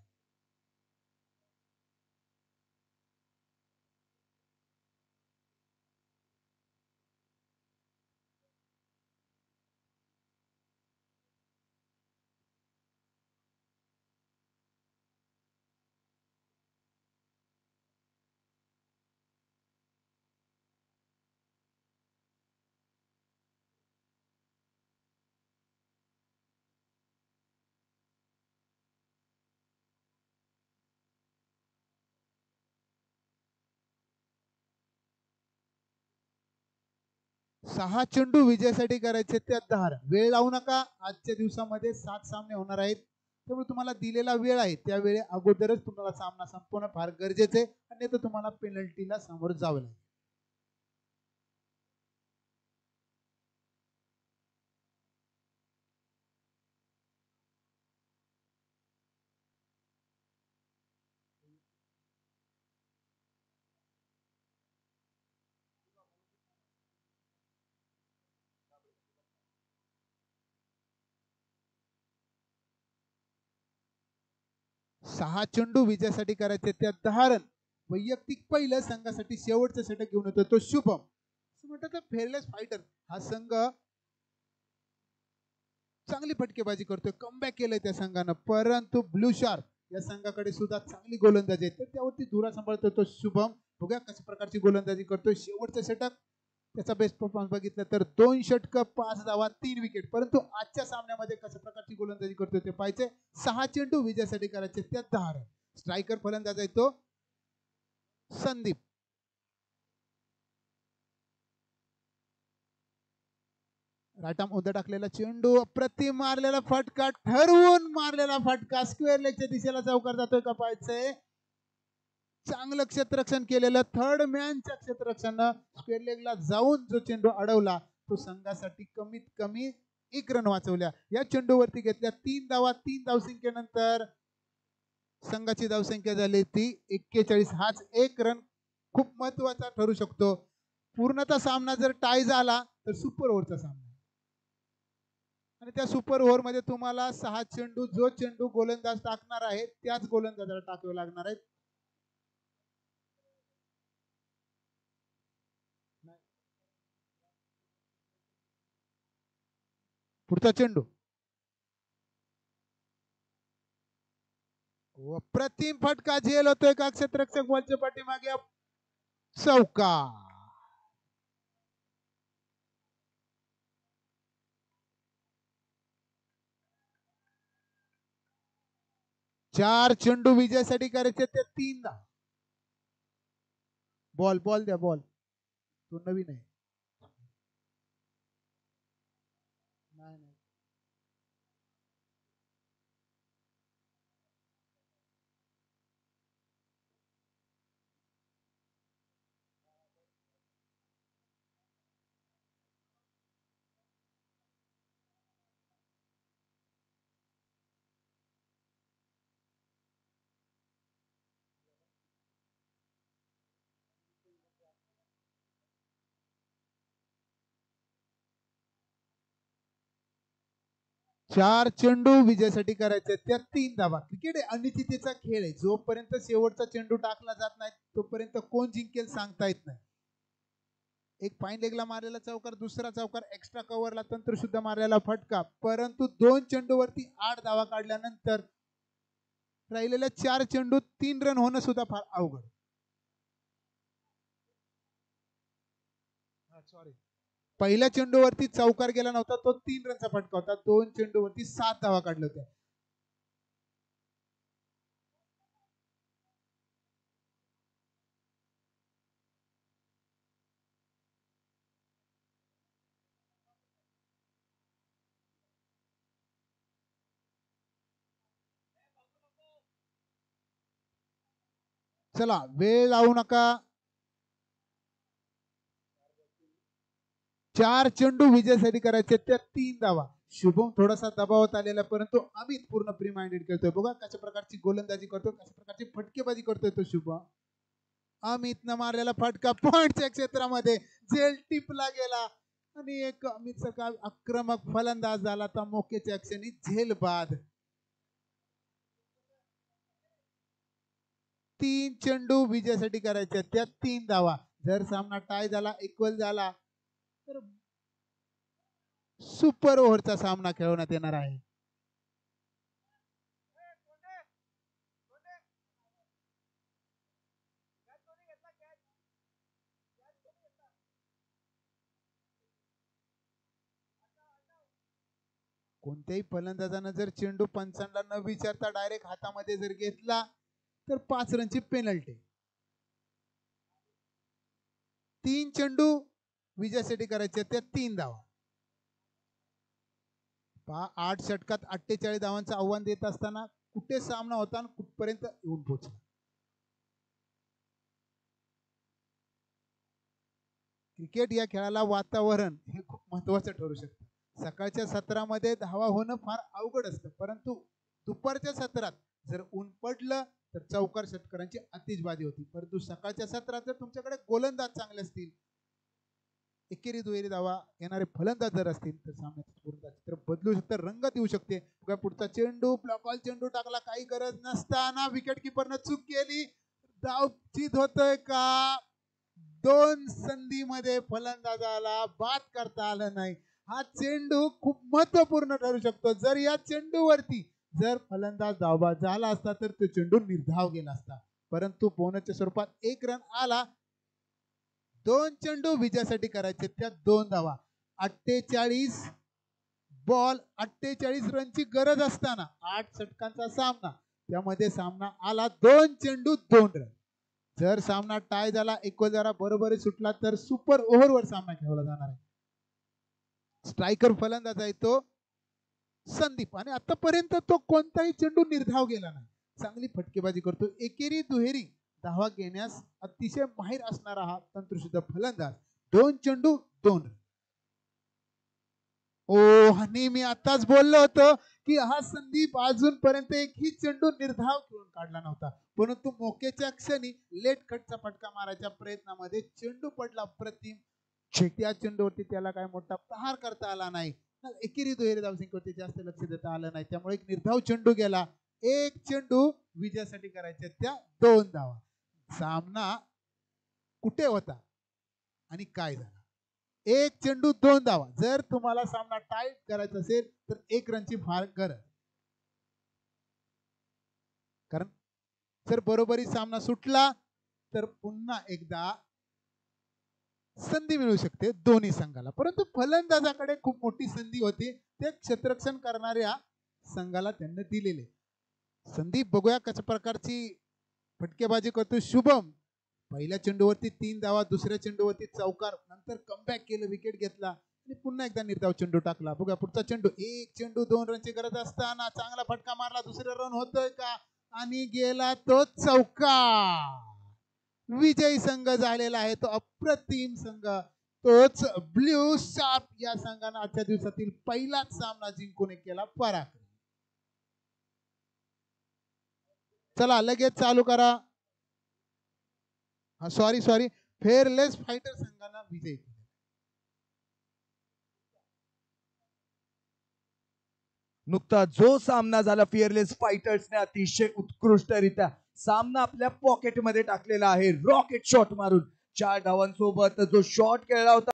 सहा चेंडू विजयासाठी करायचे त्यात 10 रन. वेळ लावू नका. आजच्या दिवसामध्ये 7 सामने होणार आहेत त्यामुळे तुम्हाला दिलेला वेळ आहे त्या वेळे अगोदरच तुम्हाला सामना संपवणं फार गरजेचं आहे. अन्यथा तुम्हाला पेनल्टीला सामोरं जावं लागेल. सहा चेंडू विजयासाठी करायचे त्यात 10 रन. वैयक्तिक पहिलं संघासाठी शेवटचं षटक घेऊन येतो तो शुभम. असं म्हणतात फेअरलेस फायटर हा संघ चांगली फटकेबाजी करतोय, कमबॅक केलंय त्या संघानं, परंतु ब्लू शार्क या संघाकडे सुद्धा चांगली गोलंदाजी आहे, तर त्यावरती धुरा सांभाळतो तो शुभम. बघूया कशा प्रकारची गोलंदाजी करतोय. शेवटचं षटक त्याचा बेस्ट परफॉर्मन्स बघितलं तर 2 षटकं 5 धावा 3 विकेट, परंतु आजच्या सामन्यामध्ये कशा प्रकारची गोलंदाजी करतोय ते पाहिजे. 6 चेंडू विजयासाठी करायचे, त्यात 10 रन. स्ट्रायकर फलंदाज आहे तो संदीप. राटा मध्ये टाकलेला चेंडू, अप्रतिम मारलेला फटका, ठरवून मारलेला फटका, स्क्वेअर लेगच्या दिशेला चौकार जातोय का पाहायचंय. चांगलं क्षेत्ररक्षण केलेलं थर्ड मॅनच्या क्षेत्ररक्षणानं स्क्वेअर लेगला जाऊन जो चेंडू अडवला तो संघासाठी कमीत कमी 1 रन वाचवल्या. या चेंडूवरती घेतल्या 3 धावा. 3 धावसंख्येनंतर संघाची धावसंख्या झाली ती 41. हाच 1 रन खूप महत्वाचा ठरू शकतो. पूर्णतः सामना जर टाय झाला तर सुपर ओव्हरचा सामना, आणि त्या सुपर ओव्हर मध्ये तुम्हाला 6 चेंडू, जो चेंडू गोलंदाज टाकणार आहे त्याच गोलंदाजाला टाकावे लागणार आहेत. पुढचा चेंडू, अप्रतिम फटका, झेल होतोय का क्षेत्ररक्षक बॉलच्या पाठीमागे, चौकार. 4 चेंडू विजयासाठी करायचे, ते 3 धावा. बॉल द्या, बॉल तो नवीन आहे. नाही. चार चेंडू विजयासाठी करायचे, त्या 3 धावा. क्रिकेट अनिश्चिततेचा खेळ आहे. जोपर्यंत शेवटचा चेंडू टाकला जात नाही तोपर्यंत कोण जिंकेल सांगता येत नाही. एक फाईन लेगला मारलेला चौकार, दुसरा चौकार एक्स्ट्रा कव्हरला तंत्रशुद्ध मारलेला फटका, परंतु 2 चेंडूवरती 8 धावा काढल्यानंतर राहिलेल्या 4 चेंडूत 3 रन होणं सुद्धा फार अवघड. सॉरी, पहिल्या चेंडूवरती चौकार गेला नव्हता, तो 3 रनचा फटका होता. 2 चेंडूवरती 7 धावा काढल्या होत्या. चला, वेळ लावू नका. 4 चेंडू विजयासाठी करायचे, त्या 3 धावा. शुभम थोडासा दबावात आलेला, परंतु अमित पूर्ण प्री माइंडेड करतोय. बघा कशा प्रकारची गोलंदाजी करतोय, कशा प्रकारची फटकेबाजी करतोय तो शुभम. अमितनं मारलेला फटका पॉइंटच्या क्षेत्रामध्ये झेल टिपला गेला, आणि एक अमितचा काय आक्रमक फलंदाज झाला, तर मोक्याच्या क्षणी झेल बाद. 3 चेंडू विजयासाठी करायचे, त्या 3 धावा. जर सामना टाय झाला, इक्वल झाला, तर सुपर ओव्हरचा सामना खेळवण्यात येणार आहे. कोणत्याही फलंदाजानं जर चेंडू पंचांना न विचारता डायरेक्ट हातामध्ये जर घेतला तर 5 रनची पेनल्टी. 3 चेंडू विजयासाठी करायचे, त्या 3 धावा. 8 षटकात 48 धावांचं आव्हान देत असताना कुठे सामना होता आणि कुठपर्यंत येऊन पोहोचला. क्रिकेट या खेळाला वातावरण हे खूप महत्वाचं ठरू शकतं. सकाळच्या सत्रामध्ये धावा होणं फार अवघड असतं, परंतु दुपारच्या सत्रात जर ऊन पडलं तर चौकार षटकारांची आतिषबाजी होती. परंतु सकाळच्या सत्रात जर तुमच्याकडे गोलंदाज चांगले असतील, एकेरी दुहेरी धावा येणारे फलंदाज जर असतील, तर सामन्याचं पूर्ण चित्र बदलू शकतं, रंगत येऊ शकते. पुढचा चेंडू, ब्लॉकॉल चेंडू टाकला, काही गरज नसताना विकेट किपरनं चूक केली. धाव चित होतोय का? 2 संधीमध्ये फलंदाजाला बाद करता आलं नाही. हा चेंडू खूप महत्वपूर्ण ठरू शकतो. जर या चेंडूवरती जर फलंदाज धावबाद झाला असता तर तो चेंडू निर्धाव गेला असता, परंतु बोनसच्या स्वरूपात 1 रन आला. 2 चेंडू विजयासाठी करायचे, त्या 2 धावा. 48 बॉल 48 रनची गरज असताना 8 षटकांचा सामना, त्यामध्ये सामना आला 2 चेंडू 2 रन. जर सामना टाय झाला, जरा बरोबरी सुटला तर सुपर ओव्हरवर सामना खेळवला जाणार आहे. स्ट्रायकर फलंदाज आहे तो संदीप, आणि आतापर्यंत तो कोणताही चेंडू निर्धाव गेला नाही. चांगली फटकेबाजी करतो. एकेरी दुहेरी धावा घेण्यास अतिशय माहिर असणारा हा तंत्रशुद्ध फलंदाज. 2 चेंडू 2 रन. आणि मी आताच बोललो होतो की हा संदीप अजूनपर्यंत एकही चेंडू निर्धाव खेळून काढला नव्हता, परंतु मोक्याच्या क्षणी लेट कटचा फटका मारायच्या प्रयत्नामध्ये चेंडू पडला अप्रतिम. त्या चेंडूवरती त्याला काय मोठा प्रहार करता आला नाही. एकेरी दुहेरी धावसंख्येवरती जास्त लक्ष देता आलं नाही, त्यामुळे एक निर्धाव चेंडू गेला. 1 चेंडू विजयासाठी करायचे, त्या 2 धावा. सामना कुठे होता आणि काय झाला? 1 चेंडू 2 धावा. जर तुम्हाला सामना टाईट करायचा असेल तर 1 रनची फार गरज, कारण जर बरोबरी सामना सुटला तर पुन्हा एकदा संधी मिळू शकते दोन्ही संघाला. परंतु फलंदाजाकडे खूप मोठी संधी होती, ते क्षेत्ररक्षण करणाऱ्या संघाला त्यांनी दिलेले. संदीप बघूया कशा प्रकारची फटकेबाजी करतो. शुभम पहिल्या चेंडूवरती 3 धावा, दुसऱ्या चेंडूवरती चौकार, नंतर कमबॅक केलं, विकेट घेतला आणि पुन्हा एकदा निर्धाव चेंडू टाकला. बघूया पुढचा चेंडू. 1 चेंडू 2 रनची गरज असताना चांगला फटका मारला. दुसरा रन होतोय का? आणि गेला तो चौकार. विजयी संघ झालेला आहे तो अप्रतिम संघ, तोच ब्ल्यू शार्प या संघाने आजच्या दिवसातील पहिलाच सामना जिंकून केला पराक्रम. चला लगेच चालू करा. सॉरी फेअरलेस फायटर संघाने विजयी केला. नुकता जो सामना झाला फिअरलेस फायटर्सने अतिशय उत्कृष्टरित्या सामना आपल्या पॉकेटमध्ये टाकलेला आहे. रॉकेट शॉट मारून 4 धावांसोबत जो शॉट खेळला होता